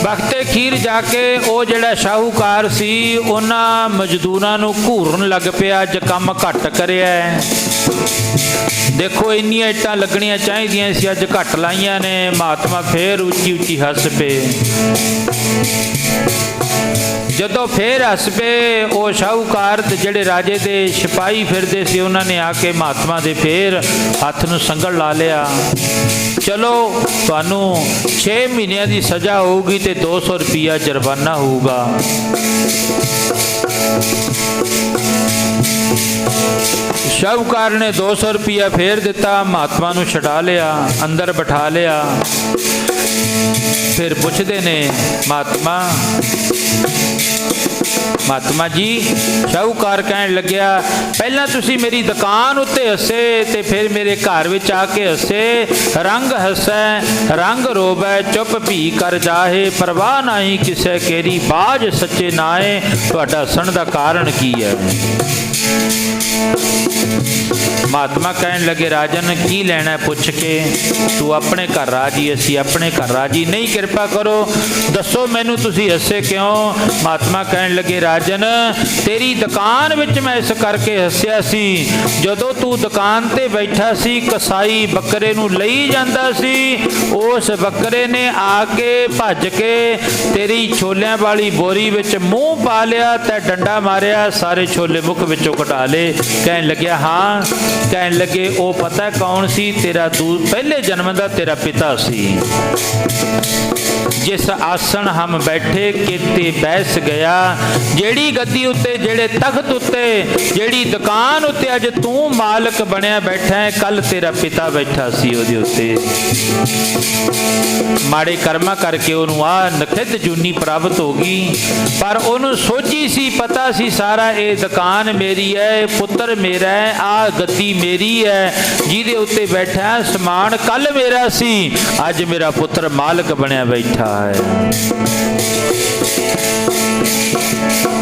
बख्ते खीर जाके वो जिहड़ा शाहूकार सी उन्हां मजदूरां नूं घूरन लग पिया, ज काम घट करिया। देखो इन्नियां इट्टां लगनियां चाहिदियां सी, अज घट लाइयां ने। महात्मा फिर उच्ची उच्ची हस पे। जदों फिर हस पे, वो शाहूकार जिहड़े राजे दे सिपाही फिरदे सी, उन्होंने आके महात्मा दे फिर हथ नूं संगल ला लिया। चलो तुहानूं 6 महीनों की सज़ा होगी तो 200 रुपया जुर्माना होगा। शाहूकार ने 200 रुपया फेर दिता, महात्मा नूं छड़ा लिया, अंदर बिठा लिया। फिर पुछदे ने महात्मा जी, शाहूकार कहन लग्या, पहला तुसी मेरी दुकान उत्ते हसे ते फिर मेरे घर विच आके हसे। रंग हसै रंग रोवै, चुप भी कर जाहे, परवाह नहीं किसे केरी, बाज सच्चे नाए, तुहाडा हसण दा कारण की है? महात्मा कहन लगे, राजन की लेना पुछ के, तू अपने घर राजी, असी अपने घर राजी नहीं, कृपा करो दसो मैनू तुसी हसे क्यों? महात्मा कहन लगे, राजन तेरी दुकान विच मैं इस करके हसिया सी, जदों तू दुकान ते बैठा सी, कसाई बकरे नू लई जांदा सी, उस बकरे ने आके भज के तेरी छोलियां वाली बोरी विच मूँह पा लिया ते डंडा मारिया, सारे छोले मुख विचों कटा ले। कहन लग्या, हाँ। कहन लगे, वो पता कौन सी? तेरा पहले जन्म का तेरा पिता सी। जिस आसन हम बैठे किते बैस गया, जेड़ी गद्दी उत्ते, जेड़े तख्त उत्ते, जेड़ी दुकान उत्ते अज तू मालक बनया बैठा है, कल तेरा पिता बैठा सी उहदे उत्ते। माड़े कर्मा करके उन्होंने आ नखित जूनी प्राप्त होगी, पर उन्होंने सोची सी, पता सी सारा, ये दुकान मेरी है, पुत्र मेरा है, आ गद्दी मेरी है, जिहदे उत्ते बैठा है, समान कल मेरा सी, अज मेरा पुत्र मालक बनया बैठा है।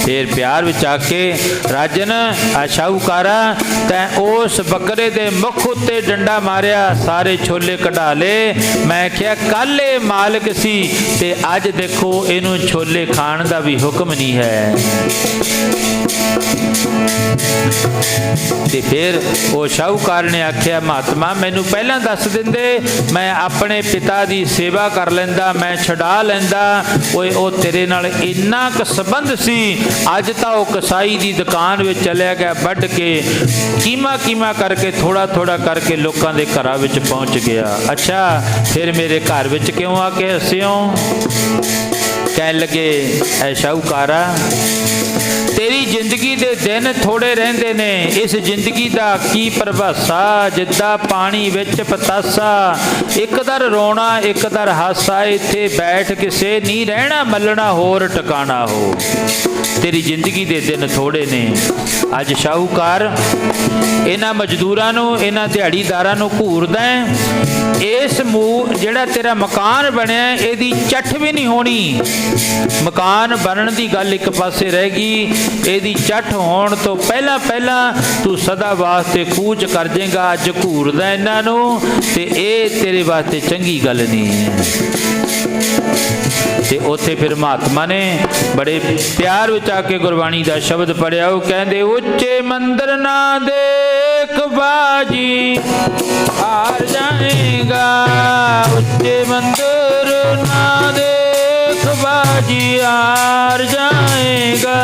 फिर प्यार विच आके, राजन आ शाहूकारा, तैं उस बकरे दे मुख उत्ते डंडा मारिया, सारे छोले कढ़ा ले। मैं क्या कल ये मालिक सी ते अज देखो इनू छोले खाण दा भी हुक्म नहीं है। ते फिर वो शाहूकार ने आख्या, महात्मा मैनू पहला दस दिंदे, मैं अपने पिता की सेवा कर लैंदा, मैं छड़ा लैंदा। ओए ओ तेरे नाल इन्ना क संबंध सी, अज तो वह कसाई की दुकान में चलिया गया, वढ़ के कीमा कीमा करके थोड़ा थोड़ा करके लोगों के घर में पहुँच गया। अच्छा फिर मेरे घर में क्यों आके हस्यो? कह लगे, ऐ शाहूकारा, तेरी जिंदगी दे दिन थोड़े रहंदे ने, इस जिंदगी दा की परिभाषा, जिद्दां पानी विच पतासा, एक दर रोना एक दर हासा, इत्थे बैठ किसे नहीं रहना मलना होर टकाना हो। तेरी जिंदगी दे दिन थोड़े ने। अज शाहूकार इन्हां मजदूरां नूं, इन्हां दिहाड़ीदारां नूं घूरदा है, इस मूह जिहड़ा तेरा मकान बनया इहदी चट भी नहीं होनी। मकान बनन दी गल एक पासे रह गई, ਇਹਦੀ ਚੱਠ ਹੋਣ ਤੋਂ ਪਹਿਲਾਂ ਪਹਿਲਾਂ ਤੂੰ ਸਦਾ ਵਾਸਤੇ ਕੂਚ ਕਰ ਜਾਏਗਾ। ਅੱਜ ਘੂਰਦਾ ਇਹਨਾਂ ਨੂੰ ਤੇ ਇਹ ਤੇਰੇ ਵਾਸਤੇ ਚੰਗੀ ਗੱਲ ਨਹੀਂ ਹੈ। ਤੇ ਉੱਥੇ ਫਿਰ ਮਹਾਤਮਾ ਨੇ ਬੜੇ ਪਿਆਰ ਵਿੱਚ ਆ ਕੇ ਗੁਰਬਾਣੀ ਦਾ ਸ਼ਬਦ ਪੜਿਆ। ਉਹ ਕਹਿੰਦੇ, ਉੱਚੇ ਮੰਦਰ ਨਾ ਦੇਖ ਬਾਜੀ ਹਾਰ ਜਾਏਗਾ, ਉੱਚੇ ਮੰਦਰ ਨਾ देख बाजी हार जाएगा।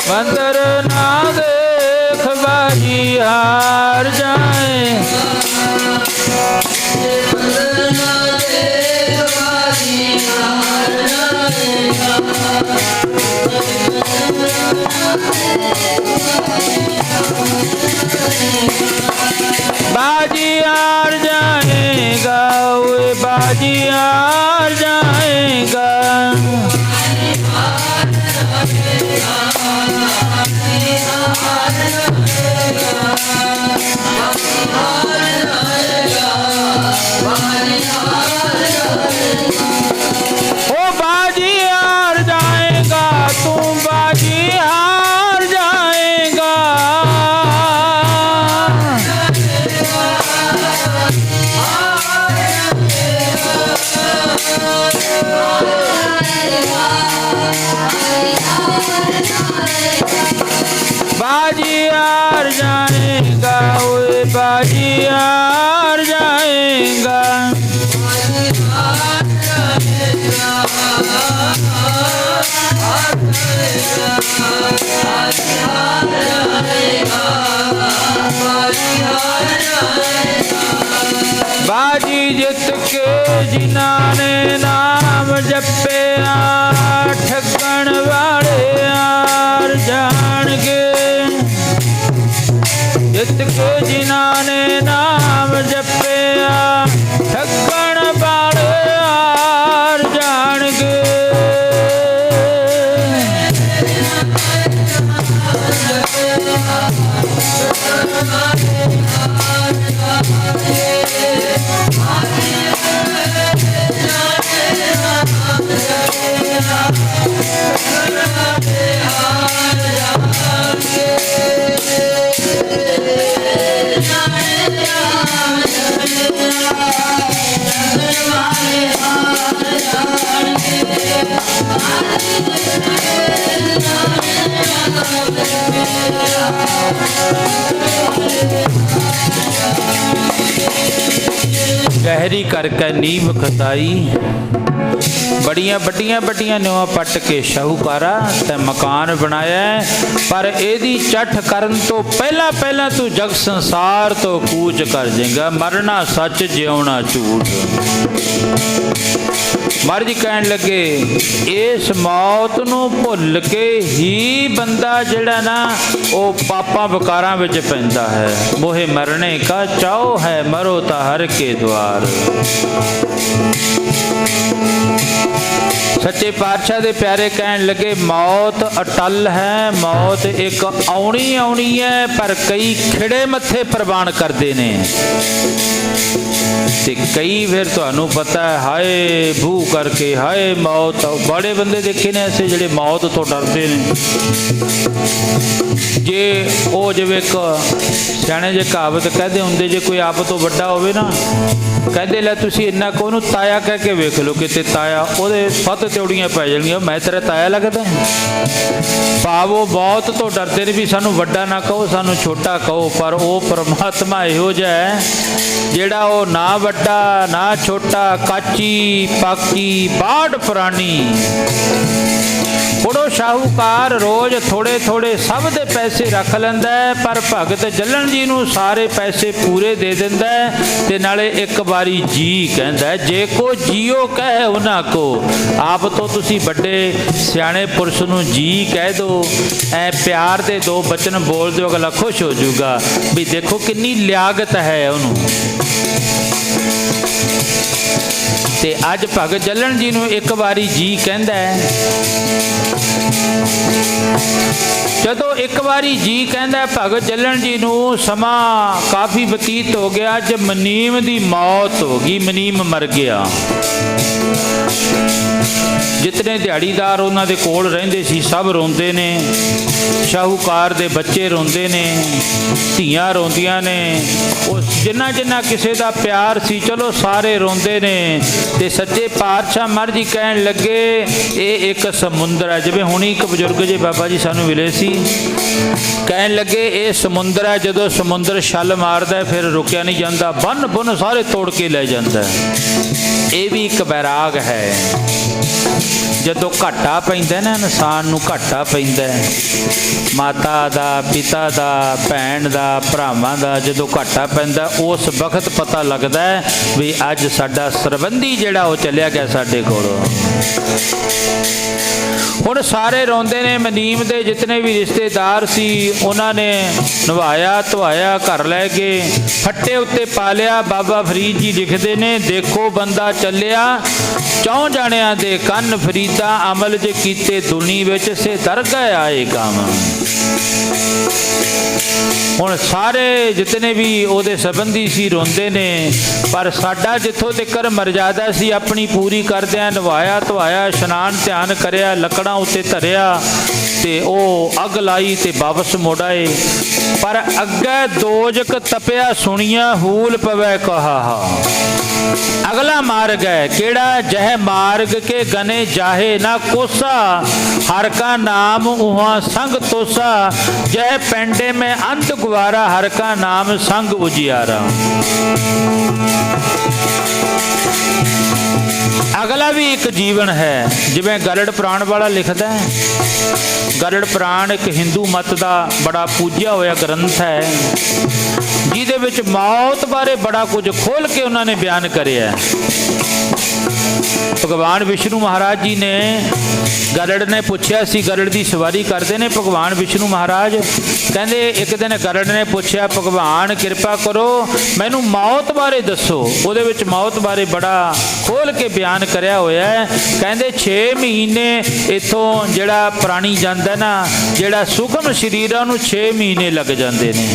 मंदिर ना देख बाजी हार जाए, बाजी हार जाएगा, वो बाजी हार जाएगा। ओ बाजी हार जाएगा, तू बाजी हार जाएगा। हार जाएगा, ओए बाजी हार जाएगा। बाजी जित के जिन्हां ने नाम जपिया, ठगण वाले हार जाणगे। जित के जिन्हां ने नाम जपिया, ठगण वाले हार जाणगे। गहरी करके नींव खताई, बड़िया बड़िया बड़िया न्यों पट के शाहूकारा ते मकान बनाया। पर एदी चठ करन तो पहला पहला तू जग संसार तो कूच कर जाएगा। मरना सच जिउना झूठ। महाराज जी कहन लगे इस मौत नूं भुल के ही बंदा जिहड़ा ना वो पापां विकारां विच पैंदा है। मोहे मरने का चाओ है, मरो ता हर के द्वार। सच्चे पातशाह दे प्यारे कहन लगे मौत अटल है, मौत एक आउणी आउणी है, पर कई खिड़े मत्थे प्रवान करते ने ते कई फिर तुहानू पता है हाय भू करके हाय मौत। बड़े बंदे देखे ने ऐसे जिहड़े मौत तो डरते ने। जे वो जिवें एक सियाणे जे कहावत कहते होंदे, जे कोई आप तो वड्डा होवे ना कहते लै तुसीं इन्ना को उहनूं ताया कह के वेख लो, किते ताया ओहदे फत त्योड़ियां पै जाणगीआं, मैं तेरा ताया लगदा। भाव वो मौत तो डरते ने भी सानू वड्डा ना कहो, सानू छोटा कहो। पर वो परमात्मा इहो जिहा है जिहड़ा वो ना वड्डा ना छोटा, काची पाकी बाढ़ पुरानी। बड़ो शाहूकार रोज थोड़े थोड़े सब दे पैसे रख लैंदा है, पर भगत जलन जी नूं सारे पैसे पूरे दे दिंदा है ते नाले एक बारी जी कहंदा है। जे को जियो कहे उन्हां को, आप तो तुसी बड़े सियाणे पुरुष नूं जी कह दो, ऐ प्यार दे दो बचन बोल दो, अगला खुश हो जाऊगा भी देखो कितनी लियाकत है उन्हों। ते अज भगत जलन जी नूं एक बारी जी कहंदा है। जदों एक बारी जी कहंदा भगत जलन जी नूं, समा काफ़ी बतीत हो गया, जब मनीम दी मौत हो गई, मनीम मर गया। जितने दिहाड़ीदार उन्हां दे कोल रहिंदे सी सब रोंदे ने, शाहूकार दे बच्चे रोंदे ने, धीआं रोंदियां ने, उस जिन्ना जिन्ना किसी दा प्यार सी चलो सारे रोंदे ने। ते सच्चे पातशाह महाराज जी कहन लगे ये एक समुंदर है, जिवें हुणी एक बजुर्ग जे बाबा जी सानू मिले सी, कहन लगे ये समुंदर है, जदों समुंदर छल मारदा फिर रुकिया नहीं जाता, बन बुन सारे तोड़ के लै जाता है। ये भी एक बैराग है। जदों घाटा पैंदा ना इंसान नूं घाटा पैंदा, माता दा पिता दा भैन दा भरावां दा जदों घाटा पैंदा, उस वक्त पता लगदा है भी अज साडा सरबंधी जिहड़ा वो चलिया गया साडे कोलों। हुण सारे रोंदे ने, मनीम दे जितने भी रिश्तेदार सी उन्होंने नवाया धवाया घर लै गए, फट्टे उत्ते पा लिया। बाबा फरीद जी लिखते ने देखो बंदा चलिया, चौं जाणियां दे कन्न फरीदा, अमल जे कीते दुनी विच से दरगाह आए काम। हुण सारे जितने भी उहदे संबंधी सी रोंदे ने, पर साडा जिथों तिकर मर्यादा सी अपनी पूरी करदिआं, नवाया धवाया इशनान ध्यान करिया, लकड़ां उत्ते धरिया ते ओ अग लाई ते वापस मुड़ आए। पर अगे दोजक तपिया सुनिया, हूल पवै कहा अगला मार्ग है केड़ा, जह मार्ग के गने जाहे ना कोसा, हर का नाम उहाँ संग तोसा, जह पेंडे में अंत गुवारा, हर का नाम संग उजियारा। अगला भी एक जीवन है, जिवें गरड़ पुराण वाला लिखता है। गरड़ पुराण एक हिंदू मत का बड़ा पूजिया होया ग्रंथ है, जिहदे विच मौत बारे बड़ा कुछ खोल के उन्होंने बयान करिया। भगवान विष्णु महाराज जी ने, गरड़ ने पूछया सी, गरड़ की सवारी करते ने भगवान विष्णु महाराज, कहते एक दिन गरड़ ने पूछया, भगवान कृपा करो मैनू मौत बारे दसो। उहदे विच मौत बारे बड़ा खोल के बयान करया होया है। कहते 6 महीने इथों जिहड़ा प्राणी जांदा ना, जिहड़ा सुखम शरीर है, उहनूं 6 महीने लग जाते हैं।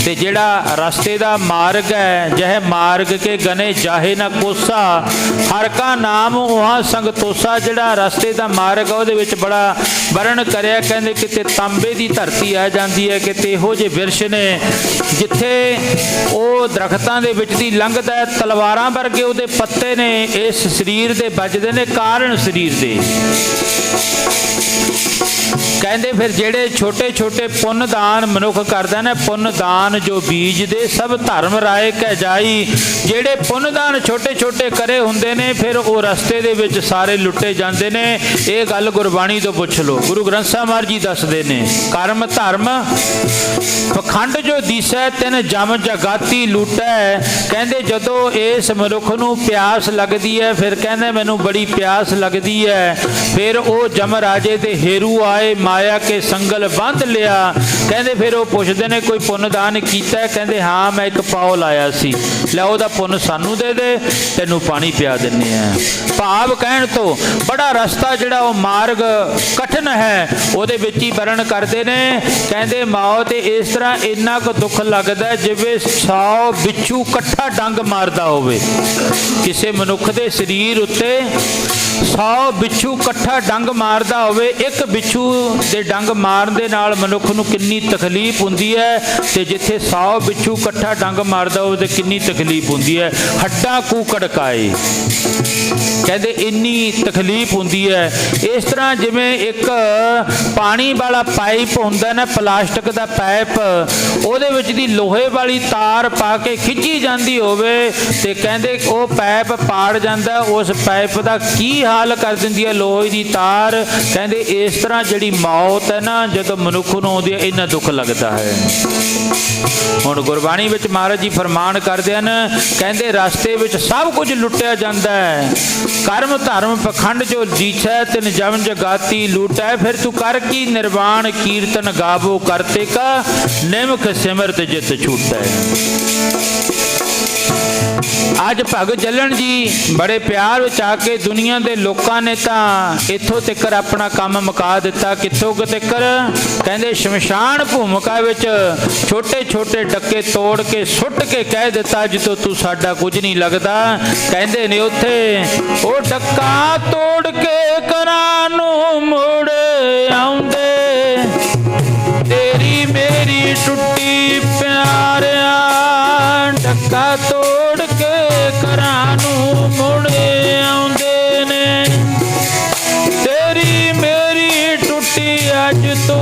ते जिहड़ा रस्ते का मार्ग है, जह मार्ग के गने जाहे ना कोसा, हर का नाम उहाँ संग तोसा, जिहड़ा रस्ते का मार्ग है उहदे विच बड़ा वर्ण करया। कहंदे किते तांबे की धरती आ जाती है, किते इहो जे विरश ने जिथे वो दरख्तां दे विच दी लंघदा है, तलवारां वर्गे उहदे पत्ते ने इस शरीर दे बजदे ने, कारण शरीर दे। कहते फिर जेड़े छोटे छोटे पुण्य दान मनुख करदा ना, पुण्य दान जो बीज दे सब धर्म राय कह जाई। जेड़े पुण्य दान छोटे छोटे करे हुंदे ने, फिर वो रस्ते दे विच सारे लुटे जांदे ने। ये गल गुरबाणी तो पुछ लो, गुरु ग्रंथ साहिब महाराज जी दसदे ने, कर्म धर्म पखंड जो दिसै, तिन जम जगाती लूटै। कहते जदों इस मनुख नूं प्यास लगदी है, फिर कहंदे मैनूं बड़ी प्यास लगदी है, फिर वो जम राजे दे हेरू आए, माया के संगल बंध लिया। कहते फिर वो पुछते ने कोई पुण्य दान किया? कहते हाँ मैं एक पाओ लाया सी, लै ओहदा पुण्य सानू दे दे, तेनू पानी पिया दिन्ने हैं। भाव कहण तो बड़ा रस्ता जिहड़ा वो मार्ग कठिन है, उहदे विच ही वर्ण करते ने। कहते मौत इस तरह इन्ना को दुख लगता जिवें 100 बिच्छू कट्ठा डंग मारदा होवे। किसी मनुख दे शरीर उत्ते 100 बिच्छू कट्ठा डंग मारदा होवे। एक बिच्छू दे डंग मारन दे नाल मनुख नूं किन्नी तकलीफ हुंदी है, ते जिथे 100 बिच्छू कट्ठा डंग मारदा होवे ते किन्नी तकलीफ हुंदी है। हड्डां कू कड़काए, कहते इन्नी तकलीफ हुंदी है। इस तरह जिवें एक पानी वाला पाइप हुंदा ना, प्लास्टिक दा पाइप, ਉਹਦੇ ਵਿੱਚ ਦੀ ਲੋਹੇ वाली तार पा के खिंची जाती होवे, ते कहते वो पाइप पाड़ जाता। उस पाइप का की हाल कर दिंदी है लोहे की तार। कहते इस तरह जिहड़ी मौत है ना, जदों मनुख नूं आउंदी है, इन्ना दुख लगता है। हुण गुरबाणी विच महाराज जी फरमान करदे हन, कहते रस्ते विच सब कुछ लुटिया जाता है। कर्म धर्म पखंड जो जीछै, तिन जम जगाती लूटै। फिर तू कर की निर्वाण कीर्तन गावो, करते का निमख सिमरत जित छूटै। अज भगत जलन जी बड़े प्यार विच आके दुनिया के लोगों ने तो इत्थों तिकर अपना काम मुका दिता। कित्थों तिकर? कहते शमशान भूमिका विच छोटे छोटे डक्के तोड़ के सुट के कह दिता, जितों तू साडा कुछ नहीं लगता। कहते ने उत्थे ओ डक्का तोड़ के घरां नूं मुड़ आउंदे, तेरी मेरी टुट्टी प्यारिया, डक्का तोड़ के घरां नूं मुड़ आउंदे ने, तेरी मेरी टुट्टी अज तो।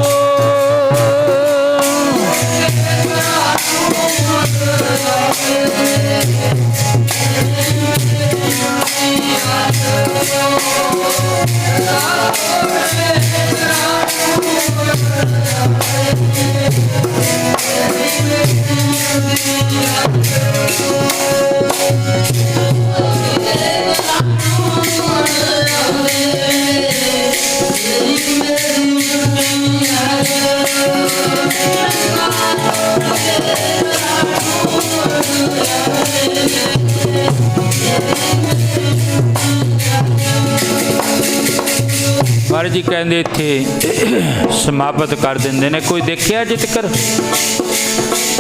महाराज जी कहते इत्थे समाप्त कर देंदे ने। कोई देखिया अजे तक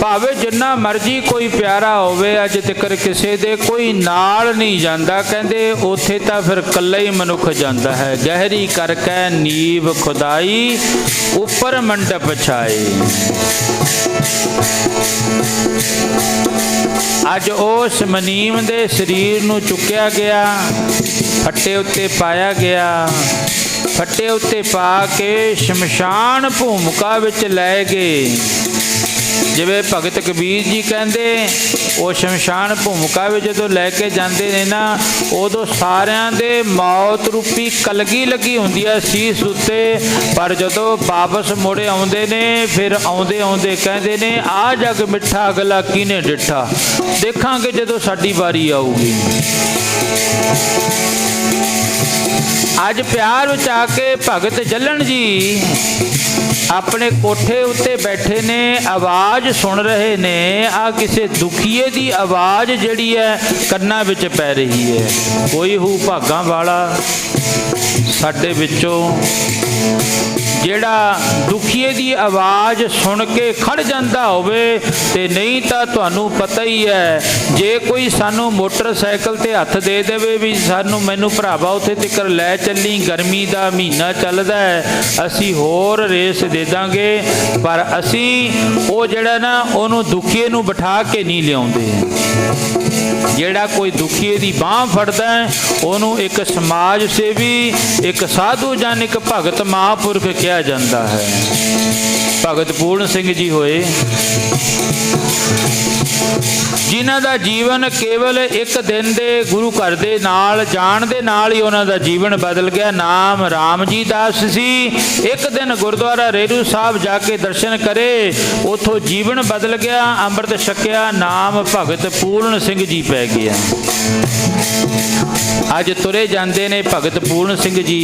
भावे जिन्ना मर्जी कोई प्यारा होवे अजे तक किसी दे कोई नाल नहीं जाता, कहते उत्थे तां फिर कल्ला ही मनुख जाता है। गहरी करके नीव खुदाई उपर मंडप छाए। अज उस मनीम दे शरीर नूं चुक्या गया, फट्टे उत्ते पाया गया, फट्टे उत्ते पा के शमशान भूमिका विच लै गए। जिवें भगत कबीर जी कहते वो शमशान भूमिका में जो लैके जाते ने ना, उदों सारियां दे मौत रूपी कलगी लगी होंदी है सीस उत्ते, पर जदों वापस मुड़े आउंदे ने फिर आउंदे आउंदे कहते ने आ जग मिठा अगला किने डिठा, देखांगे जदों साडी वारी आऊगी। अज प्यार विच आके भगत जलन जी अपने कोठे उत्ते बैठे ने, आवाज़ सुन रहे ने। आ किसी दुखीए की आवाज़ जिहड़ी है कन्नां विच पै रही है। कोई हू भागां वाला साडे विचों जिहड़ा दुखीए की आवाज़ सुन के खड़ जाता होवे, ते नहीं तां तुहानूं पता ही है जे कोई सानू मोटरसाइकिल ते हथ दे देवे भी सानू मैनू भरावा उत्थे तक लै चली, गर्मी का महीना चलदा है, असी होर रेस दे दांगे, पर असी वो जिहड़ा ना उहनूं दुखीए नूं बिठा के नहीं लिआउंदे। जिहड़ा कोई दुखीए की बांह फड़दा है उहनूं एक समाज सेवी, एक साधु जन, एक भगत महापुरख किया जाता है। भगत पूर्ण सिंह जी होए जिन्हां दा जीवन केवल एक दिन दे गुरु घर दे नाल जाण दे नाल ही उन्हां दा जीवन बदल गया। नाम राम जी दास सी, एक दिन गुरुद्वारा रेरू साहब जाके दर्शन करे, उथों जीवन बदल गया, अमृत छकिया, नाम भगत पूर्ण सिंह जी पै गया। अज तुरे जाते ने भगत पूर्ण सिंह जी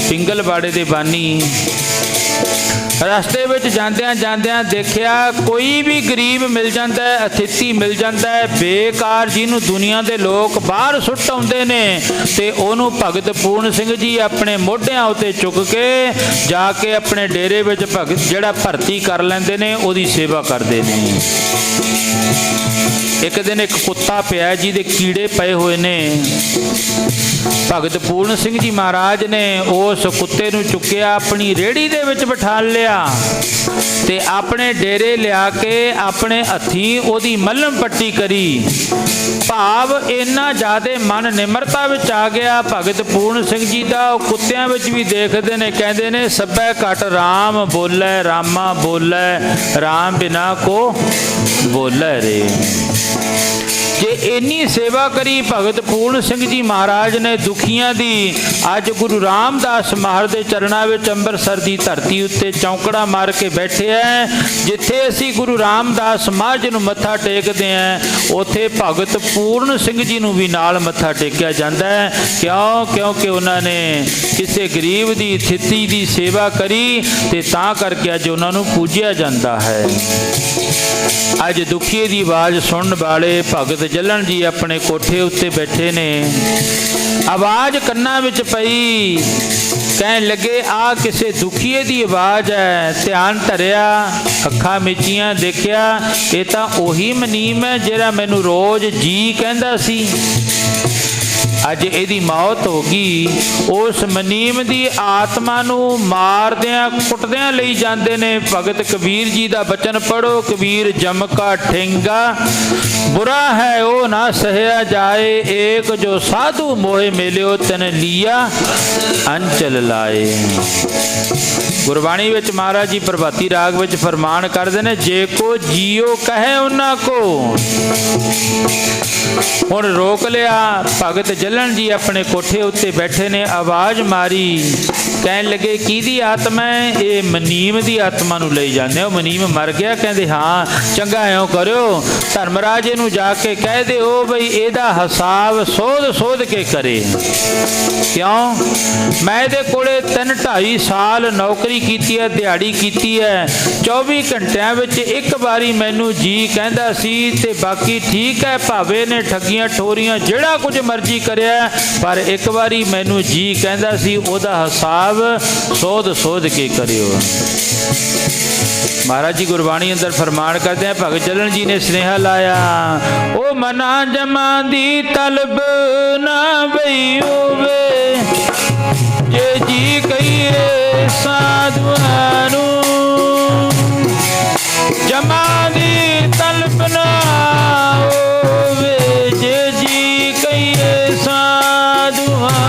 पिंगलवाड़े दे बानी। रस्ते में जाद्या जाद्या देखिया कोई भी गरीब मिल जाता है, अतिथि मिल जाता है, बेकार जिन्हों दुनिया के लोग बाहर सुट आउंदे ने, ते ओनू भगत पूर्ण सिंह जी अपने मोढियां उत्ते चुक के जाके अपने डेरे में भगत जिहड़ा भर्ती कर लेंदे ने, ओदी सेवा करते हैं। एक दिन एक कुत्ता पिया जी दे कीड़े पे हुए ने, भगत पूर्ण सिंह जी महाराज ने उस कुत्ते नूं चुक्या, अपनी रेहड़ी दे विच बिठा लिया ते अपने डेरे लिया के अपने हथी ओदी मलम पट्टी करी। भाव इन्ना ज़्यादा मन निमरता विच आ गया भगत पूर्ण सिंह जी का। कुत्तियां विच भी देखते ने, कहते ने सब्बै घट राम बोलै, रामा बोलै, राम बिना को बोलै रे। जे इन्नी सेवा करी भगत पूर्ण सिंह जी महाराज ने दुखियां दी, अज गुरु रामदास महाराज के चरणों में अंबरसर की धरती उत्ते चौंकड़ा मार के बैठे हैं। जिथे असी गुरु रामदास महाराज नूं मत्था टेकते हैं, उथे भगत पूर्ण सिंह जी नूं भी नाल मत्था टेकिया जाता है। क्यों? क्योंकि उन्होंने किसी गरीब की स्थिति की सेवा करी, ते तां करके अज उन्होंने पूजिया जाता है। अज दुखीए की आवाज़ सुनने वाले भगत जलन जी अपने कोठे उत्ते बैठे ने। आवाज़ कन्ना विच पई, कहन लगे आ किसी दुखीए की आवाज़ है। ध्यान धरिया, अखा मिचिया, देखिया ये तो उही मनीम है जिहड़ा मैनू रोज़ जी कहंदा सी। अज इहदी मौत हो गई। उस मनीम की आत्मा नूं मारदियां कुटदियां लई जांदे ने। भगत कबीर जी का बचन पढ़ो, कबीर जम का ठेंगा बुरा है वो ना सहया जाए, एक जो साधु मोहे मिलियो तन लिया अंचल लाए। गुरबाणी विच महाराज जी प्रभाती राग विच फरमान करदे ने, जे को जियो कहे उन्हां को। हुण रोक लिया। भगत जलन जी अपने कोठे उत्ते बैठे ने, आवाज़ मारी, कहन लगे किहदी आत्मा है? ये मनीम की आत्मा नूं लई जांदे हो। मनीम मर गया? कहंदे हाँ। चंगा इउं करियो, धर्मराजे नूं जाके कह दिओ बई इहदा हिसाब सोध सोध के करे। क्यों? मैं इहदे कोले 3-2.5 साल नौकरी कीती है, दिहाड़ी कीती है, 24 घंटिਆਂ ਵਿੱਚ एक बारी मैनू जी कहंदा सी ते बाकी ठीक है, भावे ने ठगियां ठोरियां जिहड़ा कुछ मर्जी करे ਹੈ, ਪਰ ਇੱਕ ਵਾਰੀ ਮੈਨੂੰ ਜੀ ਕਹਿੰਦਾ ਸੀ ਉਹਦਾ ਹਿਸਾਬ ਸੋਧ ਕੇ ਕਰਿਓ। महाराज जी गुरबाणी अंदर फरमान करते हैं, भगत जलन जी ने स्नेहा लाया, ओ मना जमा दी तलब ना बई होवे, जे जी कहिए साधुआनु, जमा दी तलब ना होवे, जे जी कहिए साधुआनु।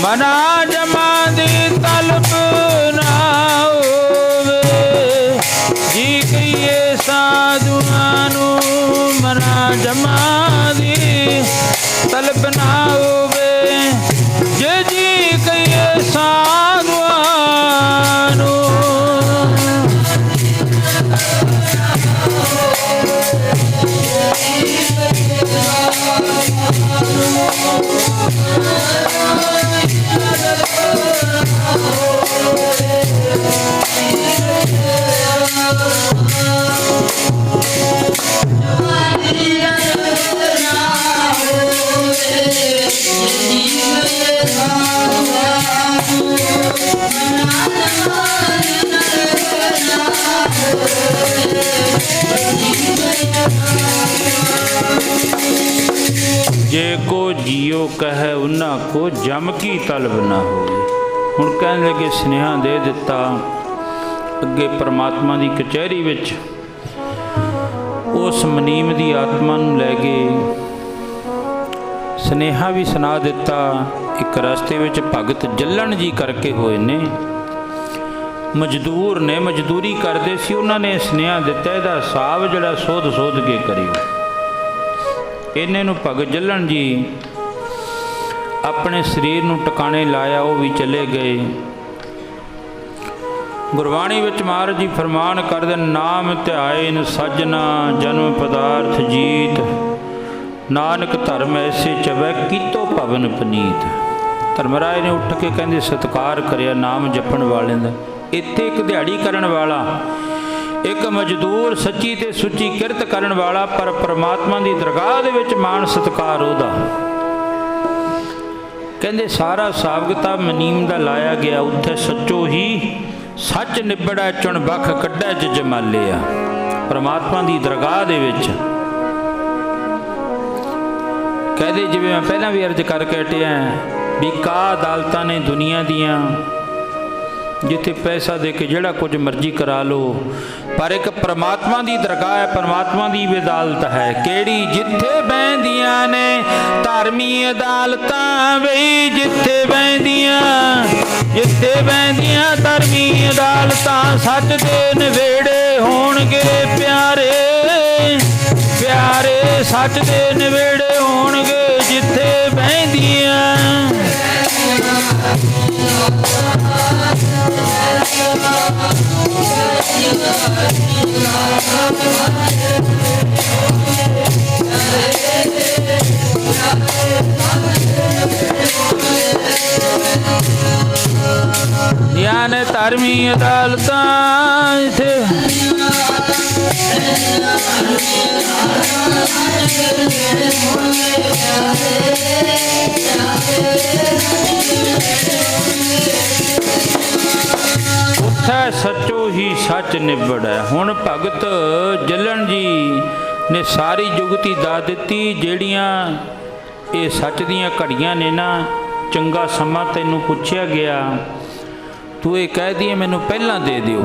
मना जमा दी तलब ना होवे, जी कहिए साधुआनु, मना जमा दी तलब ना होवे, जे जी कहिए साधुआनु। जे को जियो कहे उन्ना को जम की तलब ना हो। हुण कहन लगे स्नेहा दे दिता, अगे परमात्मा की कचहरी विच उस मनीम की आत्मा नूं लै गए, स्नेहा भी सुना दिता। एक रस्ते विच भगत जलन जी करके होए ने, मजदूर ने, मजदूरी करते सी, उन्होंने स्नेहा दिता इहदा हिसाब जिहड़ा सोध के करियो। इन्हें नूं भगत जलन जी अपने शरीर नूं टकाने लाया, वो भी चले गए। गुरबाणी विच महाराज जी फरमान करदे, नाम ध्यान सजना जन्म पदार्थ जीत, नानक धर्म ऐसे चवै कीतो भवन पनीत। धर्मराज ने उठ के कहंदे सत्कार करिया नाम जपण वाले दा। इत्थे एक दिहाड़ी करन वाला, एक मजदूर सच्ची ते सुची किरत करन वाला, पर परमात्मा की दरगाह दे विच मान सत्कार उहदा। कहंदे सारा हिसाब किताब मनीम दा लाया गया, उत्थे सच्चो ही सच निबड़ा चुन बख कड्डा जमाले आ। परमात्मा की दरगाह दे विच कहदे, जिवें मैं पहला भी अर्ज करके हटिया भी का अदालतां ने दुनिया दियां, जिथे पैसा दे के जिहड़ा कुछ मर्जी करा लो, पर एक परमात्मा की दरगाह है, परमात्मा की अदालत है। केड़ी जिथे बहंदियां ने धार्मी अदालतां बई, जिथे बहंदियां धार्मी अदालतां, सच दे नवेड़े होणगे प्यारे प्यारे, सच दे नवेड़े होणगे जिथे बहंदियां। याने धार्मी अदालतां ਉਥੈ ਸੱਚੋ ਹੀ ਸੱਚ ਨਿਬੜੈ। ਹੁਣ ਭਗਤ ਜੱਲਣ ਜੀ ਨੇ ਸਾਰੀ ਜੁਗਤੀ ਦੱਸ ਦਿੱਤੀ। ਜਿਹੜੀਆਂ ਇਹ ਸੱਚ ਦੀਆਂ ਘੜੀਆਂ ਨੇ ਨਾ, ਚੰਗਾ ਸਮਾਂ ਤੈਨੂੰ ਪੁੱਛਿਆ ਗਿਆ, ਤੂੰ ਇਹ ਕਹਿ ਦਈਏ ਮੈਨੂੰ ਪਹਿਲਾਂ ਦੇ ਦਿਓ।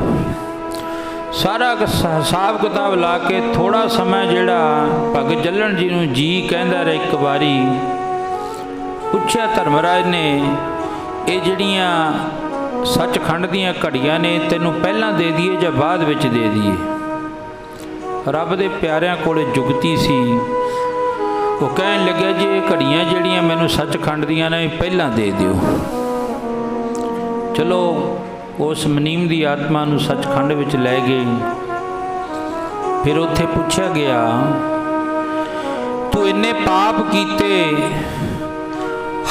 ਸਾਰਾ ਹਿਸਾਬ ਕਿਤਾਬ ਲਾ ਕੇ ਥੋੜ੍ਹਾ ਸਮਾਂ ਜਿਹੜਾ ਭਗਤ ਜੱਲਣ ਜੀ ਨੂੰ ਜੀ ਕਹਿੰਦਾ ਰਿਹਾ, ਇੱਕ ਵਾਰੀ ਪੁੱਛਿਆ ਧਰਮਰਾਜ ਨੇ, ਇਹ ਜਿਹੜੀਆਂ ਸੱਚਖੰਡ ਦੀਆਂ ਘੜੀਆਂ ਨੇ ਤੈਨੂੰ ਪਹਿਲਾਂ ਦੇ ਦਈਏ ਜਾਂ ਬਾਅਦ ਵਿੱਚ ਦੇ ਦਈਏ? ਰੱਬ ਦੇ ਪਿਆਰਿਆਂ ਕੋਲ ਜੁਗਤੀ ਸੀ। ਉਹ ਕਹਿਣ ਲੱਗਿਆ ਜੀ ਇਹ ਘੜੀਆਂ ਜਿਹੜੀਆਂ ਮੈਨੂੰ ਸੱਚਖੰਡ ਦੀਆਂ ਨੇ ਪਹਿਲਾਂ ਦੇ ਦਿਓ। ਚਲੋ ਉਸ ਮਨੀਮ ਦੀ ਆਤਮਾ ਨੂੰ ਸੱਚਖੰਡ ਵਿੱਚ ਲੈ ਗਏ। ਫਿਰ ਉੱਥੇ ਪੁੱਛਿਆ ਗਿਆ, ਤੂੰ ਇੰਨੇ ਪਾਪ ਕੀਤੇ,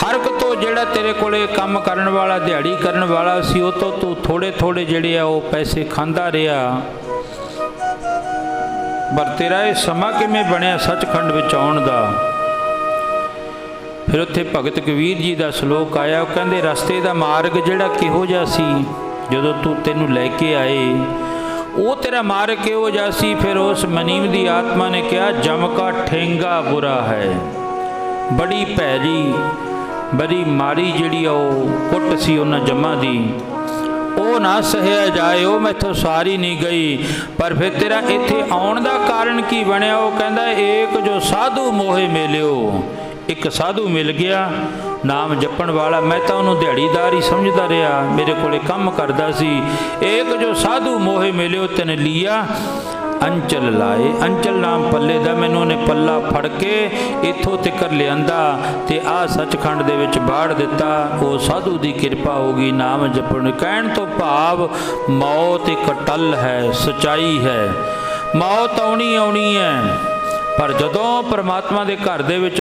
ਹਰ ਇੱਕ ਤੋਂ ਜਿਹੜਾ ਤੇਰੇ ਕੋਲੇ ਕੰਮ ਕਰਨ ਵਾਲਾ, ਦਿਹਾੜੀ ਕਰਨ ਵਾਲਾ ਸੀ, ਉਹ ਤੋਂ ਤੂੰ ਥੋੜ੍ਹੇ ਥੋੜ੍ਹੇ ਜਿਹੜੇ ਆ ਉਹ ਪੈਸੇ ਖਾਂਦਾ ਰਿਹਾ, ਪਰ ਤੇਰਾ ਇਹ ਸਮਾਂ ਕਿਵੇਂ ਬਣਿਆ ਸੱਚਖੰਡ ਵਿੱਚ ਆਉਣ ਦਾ? ਫਿਰ ਉੱਥੇ ਭਗਤ ਕਬੀਰ ਜੀ ਦਾ ਸ਼ਲੋਕ ਆਇਆ। ਉਹ ਕਹਿੰਦੇ ਰਸਤੇ ਦਾ ਮਾਰਗ ਜਿਹੜਾ ਕਿਹੋ ਜਿਹਾ ਸੀ, ਜਦੋਂ ਤੈਨੂੰ ਲੈ ਕੇ ਆਏ ਉਹ ਤੇਰਾ ਮਾਰਗ ਕਿਹੋ ਜਿਹਾ ਸੀ? ਫਿਰ ਉਸ ਮਨੀਮ ਦੀ ਆਤਮਾ ਨੇ ਕਿਹਾ, ਜਮ ਕਾ ਠੇਂਗਾ ਬੁਰਾ ਹੈ। ਬੜੀ ਭੈੜੀ, ਬੜੀ ਮਾੜੀ ਜਿਹੜੀ ਉਹ ਕੁੱਟ ਸੀ ਉਹਨਾਂ ਜਮਾਂ ਦੀ, ਉਹ ਨਾ ਸਹਿਆ ਜਾਏ, ਉਹ ਮੈਥੋਂ ਸਾਰੀ ਨਹੀਂ ਗਈ। ਪਰ ਫਿਰ ਤੇਰਾ ਇੱਥੇ ਆਉਣ ਦਾ ਕਾਰਨ ਕੀ ਬਣਿਆ? ਉਹ ਕਹਿੰਦਾ, ਏਕ ਜੋ ਸਾਧੂ ਮੋਹੇ ਮਿਲਿਓ। ਇੱਕ ਸਾਧੂ ਮਿਲ ਗਿਆ ਨਾਮ ਜਪਣ ਵਾਲਾ, ਮੈਂ ਤਾਂ ਉਹਨੂੰ ਦਿਹਾੜੀਦਾਰ ਹੀ ਸਮਝਦਾ ਰਿਹਾ, ਮੇਰੇ ਕੋਲੇ ਕੰਮ ਕਰਦਾ ਸੀ। ਏਕ ਜੋ ਸਾਧੂ ਮੋਹੇ ਮਿਲਿਓ ਤੈਨ ਲੀਆ ਅੰਚਲ ਲਾਏ। ਅੰਚਲ ਨਾਮ ਪੱਲੇ ਦਾ, ਮੈਨੂੰ ਉਹਨੇ ਪੱਲਾ ਫੜ ਕੇ ਇੱਥੋਂ ਤੱਕ ਲਿਆਂਦਾ ਤੇ ਆਹ ਸੱਚਖੰਡ ਦੇ ਵਿੱਚ ਬਾੜ ਦਿੱਤਾ। ਉਹ ਸਾਧੂ ਦੀ ਕਿਰਪਾ ਹੋ ਗਈ ਨਾਮ ਜਪਣ। ਕਹਿਣ ਤੋਂ ਭਾਵ ਮੌਤ ਇੱਕ ਟੱਲ ਹੈ, ਸੱਚਾਈ ਹੈ। ਮੌਤ ਆਉਣੀ ਆਉਣੀ ਹੈ, ਪਰ ਜਦੋਂ ਪਰਮਾਤਮਾ ਦੇ ਘਰ ਦੇ ਵਿੱਚ